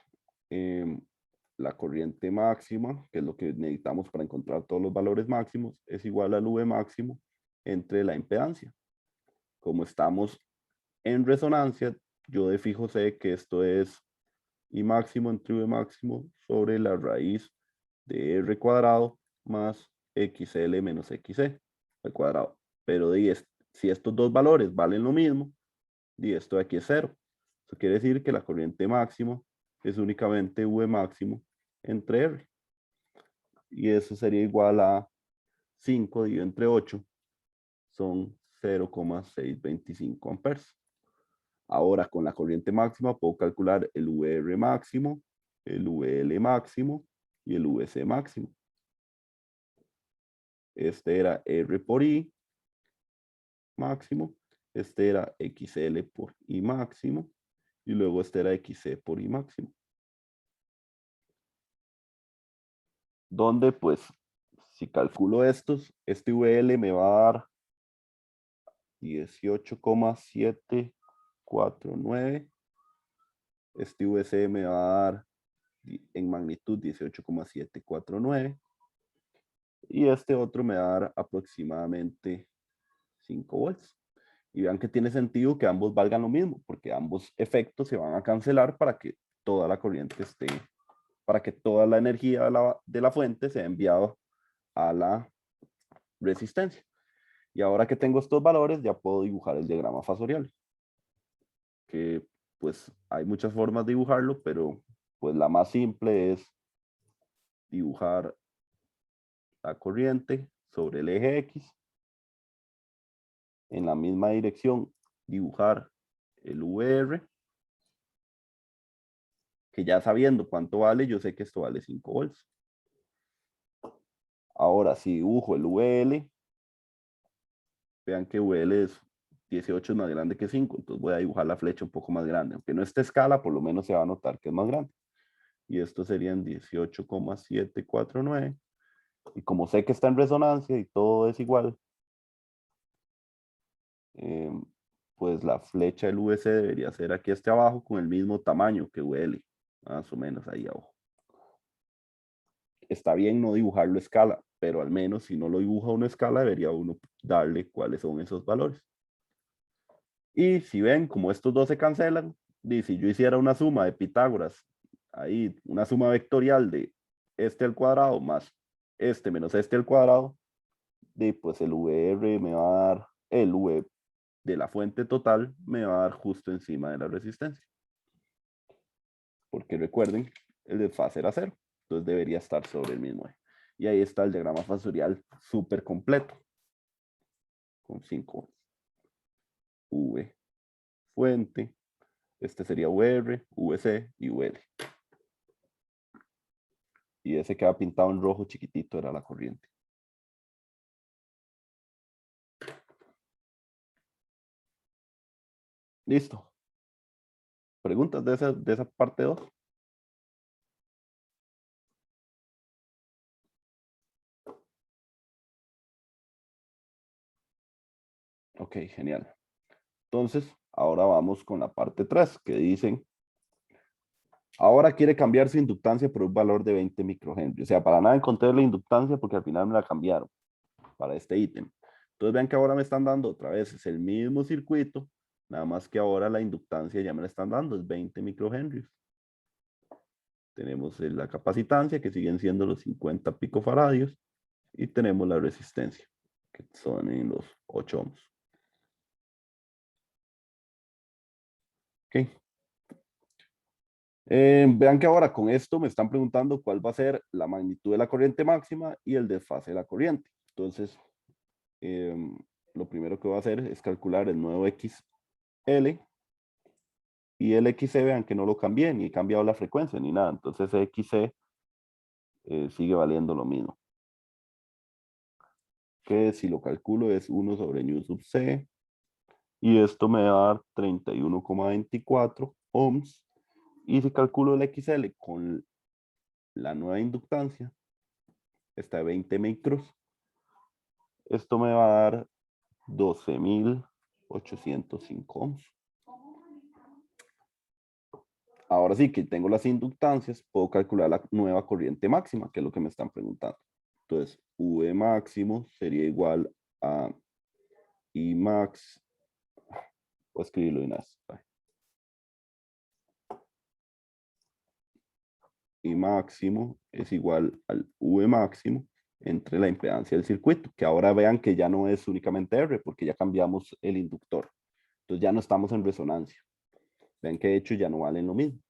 la corriente máxima, que es lo que necesitamos para encontrar todos los valores máximos, es igual al V máximo entre la impedancia. Como estamos en resonancia, yo de fijo sé que esto es I máximo entre V máximo sobre la raíz de R cuadrado más XL menos XC al cuadrado. Pero si estos dos valores valen lo mismo, y esto de aquí es 0. Eso quiere decir que la corriente máxima es únicamente V máximo entre R. Y eso sería igual a 5 dividido entre 8. Son 0,625 amperes. Ahora con la corriente máxima puedo calcular el VR máximo, el VL máximo y el VC máximo. Este era R por I máximo. Este era XL por I máximo. Y luego este era XC por I máximo. Donde pues si calculo estos, este VL me va a dar 18,749. Este VC me va a dar en magnitud 18,749. Y este otro me va a dar aproximadamente 5 volts. Y vean que tiene sentido que ambos valgan lo mismo, porque ambos efectos se van a cancelar para que toda la corriente esté para que toda la energía de la fuente sea enviada a la resistencia. Y ahora que tengo estos valores, ya puedo dibujar el diagrama fasorial. Que pues hay muchas formas de dibujarlo, pero pues la más simple es dibujar la corriente sobre el eje X. En la misma dirección, dibujar el VR. Que ya sabiendo cuánto vale, yo sé que esto vale 5 volts. Ahora, si dibujo el VL, vean que VL es 18 es más grande que 5, entonces voy a dibujar la flecha un poco más grande. Aunque no esté escala, por lo menos se va a notar que es más grande. Y esto serían 18,749. Y como sé que está en resonancia y todo es igual, pues la flecha del VC debería ser aquí hacia abajo con el mismo tamaño que VL, más o menos ahí abajo. Está bien no dibujarlo a escala, pero al menos si no lo dibuja a una escala, debería uno darle cuáles son esos valores. Y si ven, como estos dos se cancelan, y si yo hiciera una suma de Pitágoras, ahí una suma vectorial de este al cuadrado más este menos este al cuadrado, pues el VR me va a dar, el V de la fuente total me va a dar justo encima de la resistencia. Porque recuerden, el desfase era 0, entonces debería estar sobre el mismo eje. Y ahí está el diagrama fasorial súper completo, con 5 V fuente, este sería VR, VC y VL. Y ese que ha pintado en rojo chiquitito era la corriente. Listo. ¿Preguntas de esa parte 2? Ok, genial. Entonces, ahora vamos con la parte 3, que dicen, ahora quiere cambiar su inductancia por un valor de 20 microhenry. O sea, para nada encontré la inductancia porque al final me la cambiaron para este ítem. Entonces vean que ahora me están dando otra vez, es el mismo circuito, nada más que ahora la inductancia ya me la están dando, es 20 microhenry. Tenemos la capacitancia, que siguen siendo los 50 picofaradios, y tenemos la resistencia, que son en los 8 ohms. Ok. Vean que ahora con esto me están preguntando cuál va a ser la magnitud de la corriente máxima y el desfase de la corriente. Entonces, lo primero que voy a hacer es calcular el nuevo XL y el XC, vean que no lo cambié, ni he cambiado la frecuencia ni nada. Entonces, XC sigue valiendo lo mismo. Que si lo calculo es 1 sobre nu sub C. Y esto me va a dar 31,24 ohms. Y si calculo el XL con la nueva inductancia, está de 20 micros, esto me va a dar 12,805 ohms. Ahora sí que tengo las inductancias, puedo calcular la nueva corriente máxima, que es lo que me están preguntando. Entonces, V máximo sería igual a I max, voy a escribirlo de una vez. I máximo es igual al V máximo entre la impedancia del circuito, que ahora vean que ya no es únicamente R, porque ya cambiamos el inductor. Entonces ya no estamos en resonancia. Vean que de hecho ya no valen lo mismo.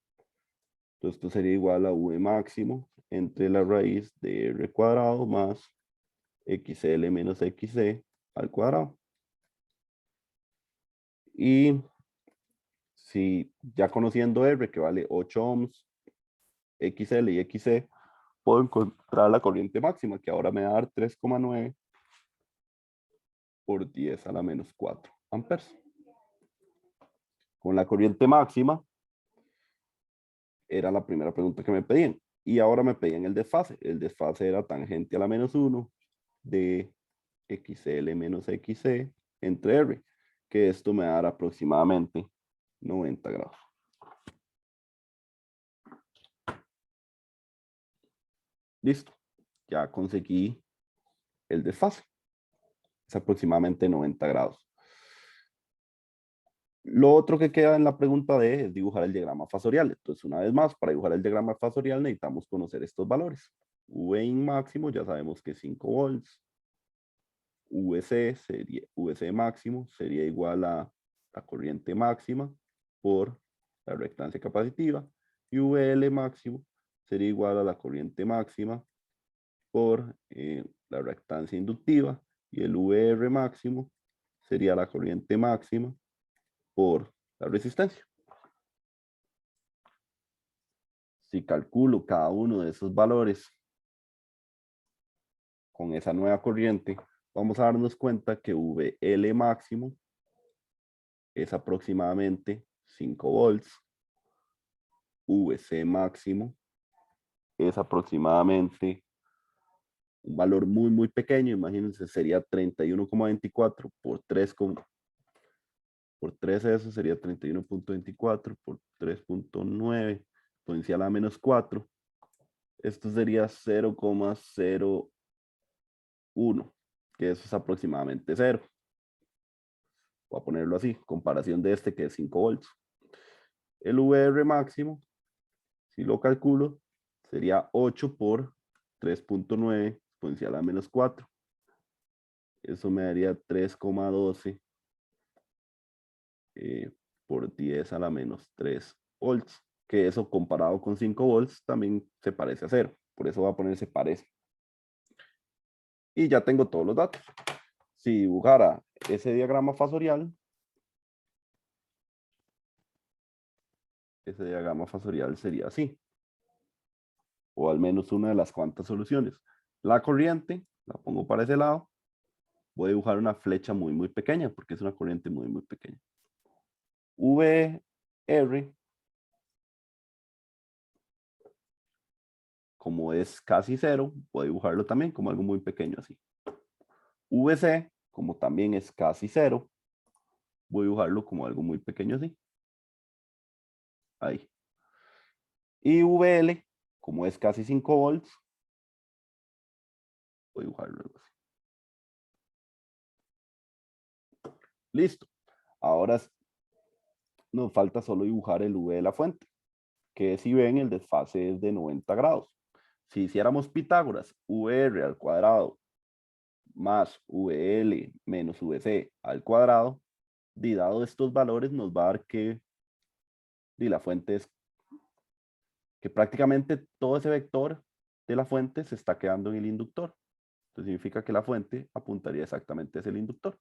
Entonces esto sería igual a V máximo entre la raíz de R cuadrado más XL menos XC al cuadrado. Y si ya conociendo R, que vale 8 ohms, XL y XC, puedo encontrar la corriente máxima, que ahora me va a dar 3,9 por 10 a la menos 4 amperes. Con la corriente máxima, era la primera pregunta que me pedían. Y ahora me pedían el desfase. El desfase era tangente a la menos 1 de XL menos XC entre R, que esto me dará aproximadamente 90 grados. Listo. Ya conseguí el desfase. Es aproximadamente 90 grados. Lo otro que queda en la pregunta D es dibujar el diagrama fasorial. Entonces, una vez más, para dibujar el diagrama fasorial necesitamos conocer estos valores. Vin máximo ya sabemos que es 5 volts. VC máximo sería igual a la corriente máxima por la reactancia capacitiva. Y VL máximo sería igual a la corriente máxima por la reactancia inductiva. Y el VR máximo sería la corriente máxima por la resistencia. Si calculo cada uno de esos valores con esa nueva corriente, vamos a darnos cuenta que VL máximo es aproximadamente 5 volts. VC máximo es aproximadamente un valor muy pequeño. Imagínense, sería 31,24 por 3, por 3 eso sería 31,24 por 3,9 exponencial a menos 4. Esto sería 0,01, que eso es aproximadamente 0. Voy a ponerlo así, comparación de este que es 5 volts. El VR máximo, si lo calculo, sería 8 por 3,9 exponencial a menos 4. Eso me daría 3,12 por 10 a la menos 3 volts. Que eso comparado con 5 volts también se parece a 0. Por eso voy a poner se parece. Y ya tengo todos los datos. Si dibujara ese diagrama fasorial, ese diagrama fasorial sería así. O al menos una de las cuantas soluciones. La corriente, la pongo para ese lado. Voy a dibujar una flecha muy pequeña, porque es una corriente muy pequeña. VR, como es casi 0, voy a dibujarlo también como algo muy pequeño así. VC, como también es casi 0, voy a dibujarlo como algo muy pequeño así. Ahí. Y VL, como es casi 5 volts, voy a dibujarlo algo así. Listo. Ahora nos falta solo dibujar el V de la fuente, que si ven el desfase es de 90 grados. Si hiciéramos Pitágoras, VR al cuadrado más VL menos VC al cuadrado, dado estos valores nos va a dar que la fuente es que prácticamente todo ese vector de la fuente se está quedando en el inductor. Esto significa que la fuente apuntaría exactamente hacia el inductor.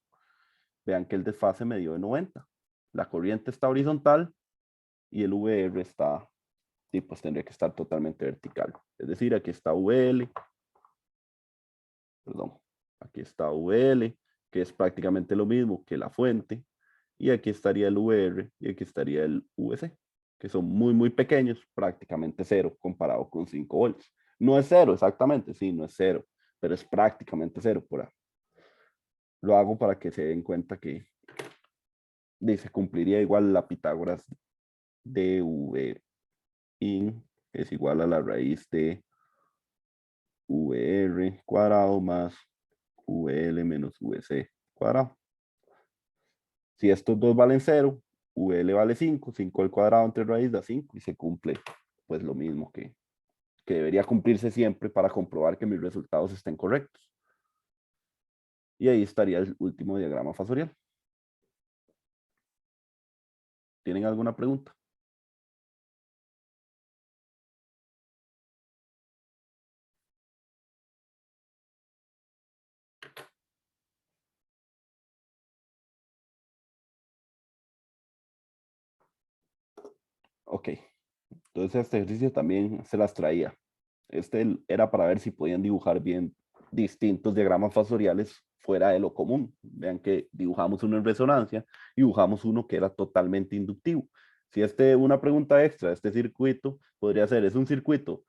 Vean que el desfase me dio de 90. La corriente está horizontal y el VR está, sí, pues tendría que estar totalmente vertical. Es decir, aquí está VL, perdón, aquí está VL, que es prácticamente lo mismo que la fuente, y aquí estaría el VR y aquí estaría el VC, que son muy pequeños, prácticamente 0 comparado con 5 volts. No es 0 exactamente, sí, no es 0, pero es prácticamente 0 por ahí. Lo hago para que se den cuenta que se cumpliría igual la Pitágoras de V in es igual a la raíz de VR cuadrado más VL menos VC cuadrado. Si estos dos valen 0, VL vale 5, 5 al cuadrado entre raíz da 5 y se cumple pues lo mismo que debería cumplirse siempre para comprobar que mis resultados estén correctos. Y ahí estaría el último diagrama fasorial. ¿Tienen alguna pregunta? Ok, entonces este ejercicio también se las traía. Este era para ver si podían dibujar bien distintos diagramas fasoriales fuera de lo común. Vean que dibujamos uno en resonancia y dibujamos uno que era totalmente inductivo. Si una pregunta extra, este circuito podría ser, ¿es un circuito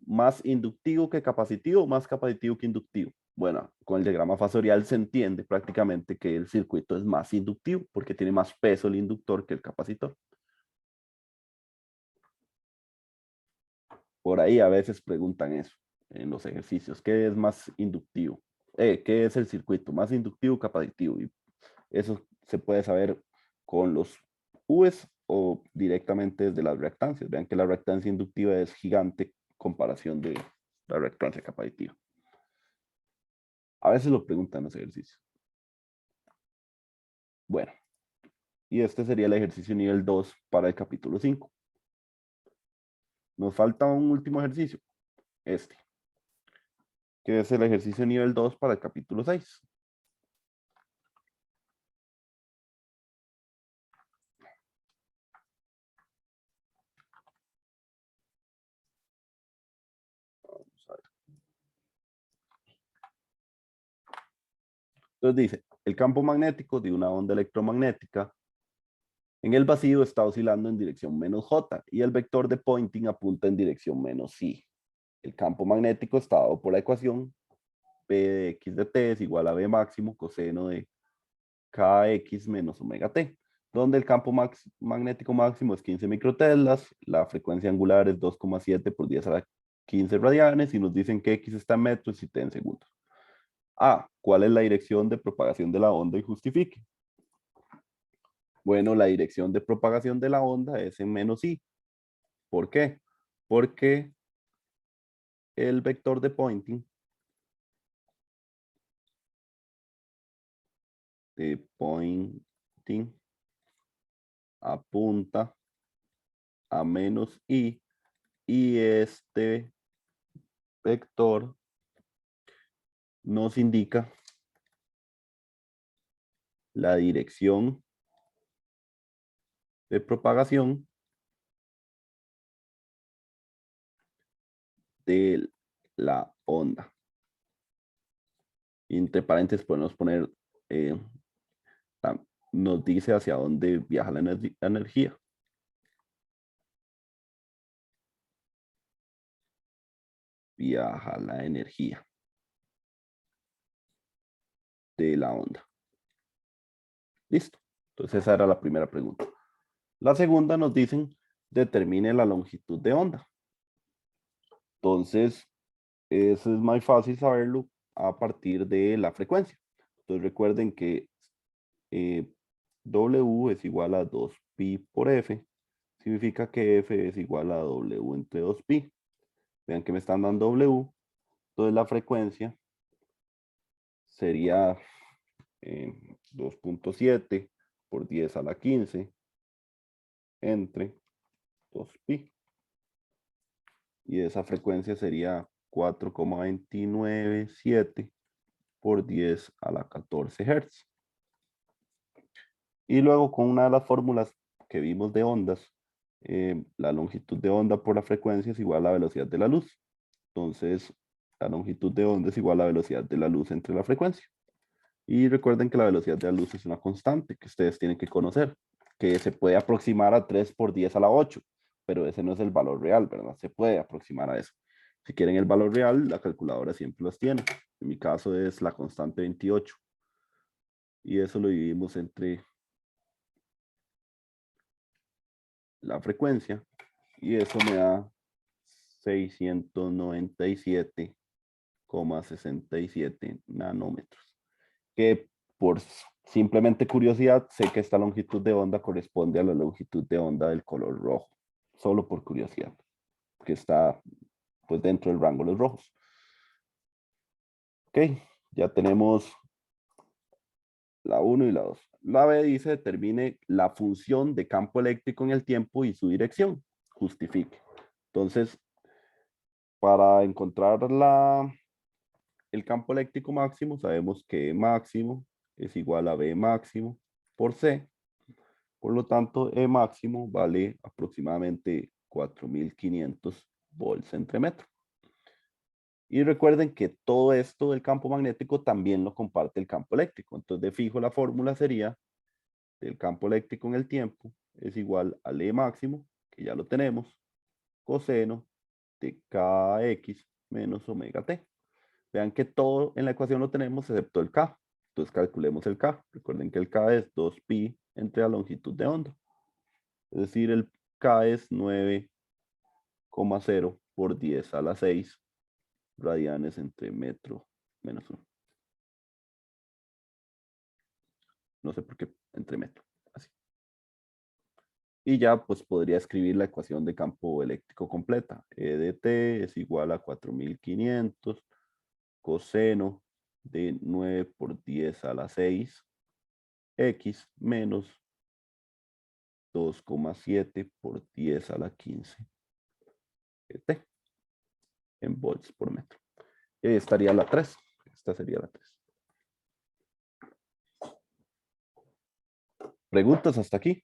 más inductivo que capacitivo, más capacitivo que inductivo? Bueno, con el diagrama fasorial se entiende prácticamente que el circuito es más inductivo porque tiene más peso el inductor que el capacitor. Por ahí a veces preguntan eso en los ejercicios. ¿Qué es más inductivo? ¿Qué es el circuito? ¿Más inductivo o capacitivo? Y eso se puede saber con los U's o directamente desde las reactancias. Vean que la reactancia inductiva es gigante en comparación de la reactancia capacitiva. A veces lo preguntan en los ejercicios. Bueno, y este sería el ejercicio nivel 2 para el capítulo 5. Nos falta un último ejercicio, este, que es el ejercicio nivel 2 para el capítulo 6. Entonces dice, el campo magnético de una onda electromagnética en el vacío está oscilando en dirección menos J y el vector de Poynting apunta en dirección menos I. El campo magnético está dado por la ecuación P de X de T es igual a B máximo coseno de KX menos omega T, donde el campo magnético máximo es 15 microteslas, la frecuencia angular es 2,7 por 10 a la 15 radianes y nos dicen que X está en metros y T en segundos. A, ¿cuál es la dirección de propagación de la onda y justifique? Bueno, la dirección de propagación de la onda es en menos I. ¿Por qué? Porque el vector de Poynting apunta a menos I y este vector nos indica la dirección de propagación de la onda. Y entre paréntesis podemos poner, nos dice hacia dónde viaja la energía. Viaja la energía de la onda. Listo. Entonces esa era la primera pregunta. La segunda nos dicen, determine la longitud de onda. Entonces, eso es más fácil saberlo a partir de la frecuencia. Entonces recuerden que W es igual a 2pi por F. Significa que F es igual a W entre 2pi. Vean que me están dando W. Entonces la frecuencia sería 2.7 por 10 a la 15 entre 2pi. Y esa frecuencia sería 4,297 por 10 a la 14 Hz. Y luego con una de las fórmulas que vimos de ondas, la longitud de onda por la frecuencia es igual a la velocidad de la luz. Entonces, la longitud de onda es igual a la velocidad de la luz entre la frecuencia. Y recuerden que la velocidad de la luz es una constante que ustedes tienen que conocer, que se puede aproximar a 3 por 10 a la 8, pero ese no es el valor real, ¿verdad? Se puede aproximar a eso. Si quieren el valor real, la calculadora siempre los tiene. En mi caso es la constante 28. Y eso lo dividimos entre la frecuencia y eso me da 697,67 nanómetros. Que por simplemente curiosidad, sé que esta longitud de onda corresponde a la longitud de onda del color rojo. Solo por curiosidad, que está pues dentro del rango de los rojos. Ok, ya tenemos la 1 y la 2. La B dice determine la función de campo eléctrico en el tiempo y su dirección. Justifique. Entonces, para encontrar el campo eléctrico máximo, sabemos que E máximo es igual a B máximo por C. Por lo tanto, E máximo vale aproximadamente 4.500 volts entre metro. Y recuerden que todo esto del campo magnético también lo comparte el campo eléctrico. Entonces, de fijo, la fórmula sería del campo eléctrico en el tiempo es igual al E máximo, que ya lo tenemos, coseno de kx menos omega t. Vean que todo en la ecuación lo tenemos excepto el k. Entonces calculemos el k. Recuerden que el k es 2pi entre la longitud de onda. Es decir, el k es 9,0 por 10 a la 6 radianes entre metro menos 1. No sé por qué entre metro. Así. Y ya pues podría escribir la ecuación de campo eléctrico completa. E de t es igual a 4500 coseno de 9 por 10 a la 6 x menos 2,7 por 10 a la 15 t en volts por metro. Y ahí estaría la 3. Esta sería la 3. ¿Preguntas hasta aquí?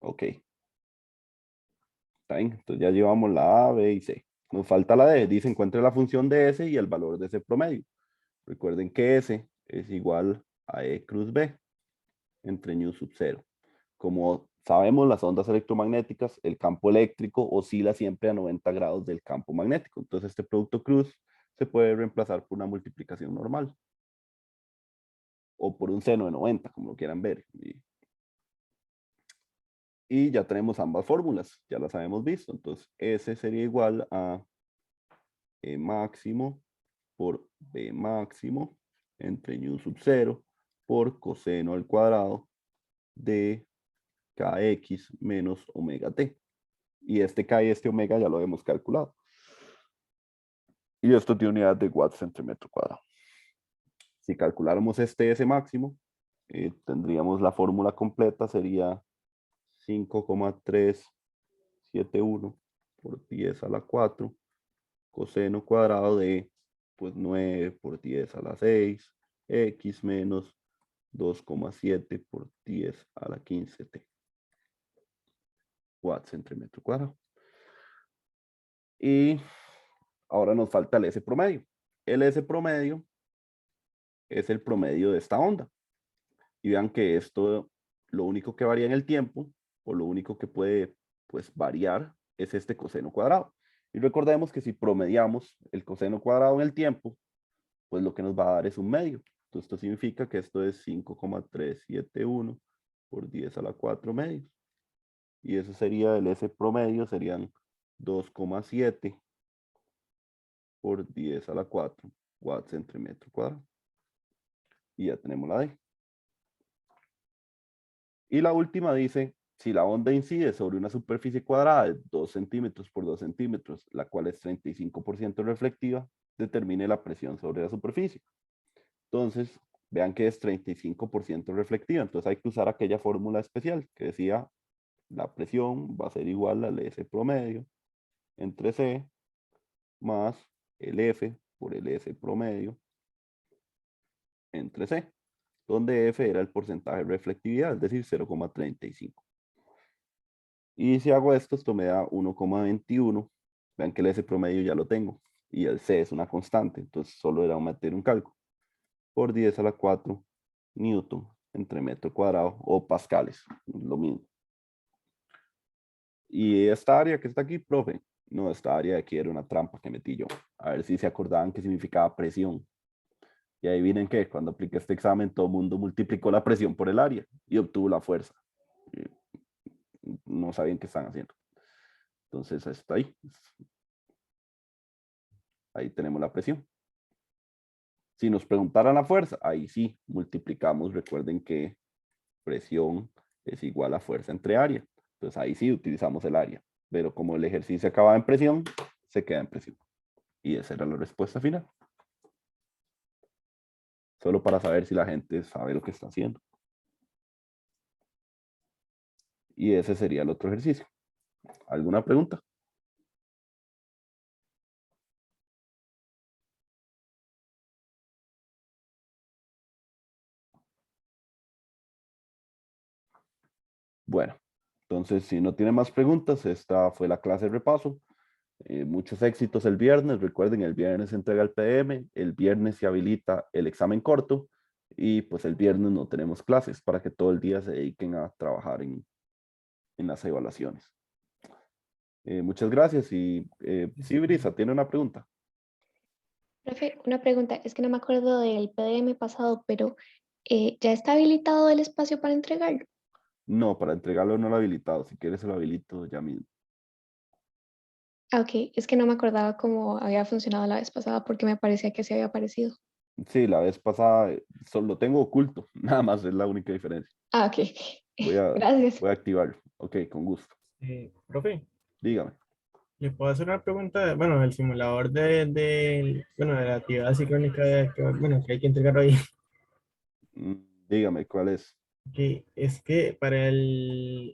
Ok. Está bien. Entonces ya llevamos la A, B y C. Nos falta la D. Dice encuentre la función de S y el valor de ese promedio. Recuerden que S es igual a E cruz B entre nu sub 0. Como sabemos, las ondas electromagnéticas, el campo eléctrico oscila siempre a 90 grados del campo magnético. Entonces este producto cruz se puede reemplazar por una multiplicación normal. O por un seno de 90, como lo quieran ver. Y ya tenemos ambas fórmulas, ya las habíamos visto. Entonces S sería igual a E máximo por B máximo entre nu sub 0 por coseno al cuadrado de kx menos omega t. Y este k y este omega ya lo hemos calculado. Y esto tiene unidad de watts entre metro cuadrado. Si calculáramos este S máximo, tendríamos la fórmula completa, sería 5,371 por 10 a la 4 coseno cuadrado de pues 9 por 10 a la 6 x menos 2,7 por 10 a la 15 t watts entre metro cuadrado. Y ahora nos falta el S promedio. El S promedio es el promedio de esta onda. Y vean que esto, lo único que varía en el tiempo, o lo único que puede pues variar, es este coseno cuadrado. Y recordemos que si promediamos el coseno cuadrado en el tiempo, pues lo que nos va a dar es un medio. Entonces esto significa que esto es 5,371 por 10 a la 4 medios. Y eso sería el S promedio, serían 2,7 por 10 a la 4 watts entre metro cuadrado. Y ya tenemos la D. Y la última dice, si la onda incide sobre una superficie cuadrada de 2 centímetros por 2 centímetros, la cual es 35% reflectiva, determine la presión sobre la superficie. Entonces, vean que es 35% reflectiva. Entonces hay que usar aquella fórmula especial que decía, la presión va a ser igual al S promedio entre C más el F por el S promedio entre C, donde F era el porcentaje de reflectividad, es decir, 0,35. Y si hago esto me da 1,21. Vean que el S promedio ya lo tengo. Y el C es una constante, entonces solo era meter un cálculo. Por 10 a la 4 newton entre metro cuadrado o pascales, lo mismo. Y esta área que está aquí, profe, no, esta área de aquí era una trampa que metí yo. A ver si se acordaban que significaba presión. Y ahí miren que cuando apliqué este examen, todo el mundo multiplicó la presión por el área y obtuvo la fuerza. No sabían qué están haciendo. Entonces, está ahí. Ahí tenemos la presión. Si nos preguntaran la fuerza, ahí sí, multiplicamos. Recuerden que presión es igual a fuerza entre área. Entonces, ahí sí utilizamos el área. Pero como el ejercicio acaba en presión, se queda en presión. Y esa era la respuesta final. Solo para saber si la gente sabe lo que está haciendo. Y ese sería el otro ejercicio. ¿Alguna pregunta? Bueno, entonces si no tiene más preguntas, esta fue la clase de repaso. Muchos éxitos el viernes. Recuerden, el viernes se entrega el PM, el viernes se habilita el examen corto y pues el viernes no tenemos clases para que todo el día se dediquen a trabajar en las evaluaciones. Muchas gracias y sí, Brisa, tiene una pregunta. Profe, una pregunta, es que no me acuerdo del PDM pasado, pero ¿ya está habilitado el espacio para entregarlo? No, para entregarlo no lo he habilitado. Si quieres se lo habilito ya mismo. Ah, ok, es que no me acordaba cómo había funcionado la vez pasada porque me parecía que se había aparecido. Sí, la vez pasada solo lo tengo oculto, nada más es la única diferencia. Ah, ok. Gracias. Voy a activarlo. Ok, con gusto. Profe, Dígame. ¿le puedo hacer una pregunta? Bueno, el simulador bueno, de la actividad sincrónica bueno, que hay que entregar hoy. Dígame, ¿cuál es? Que es que para el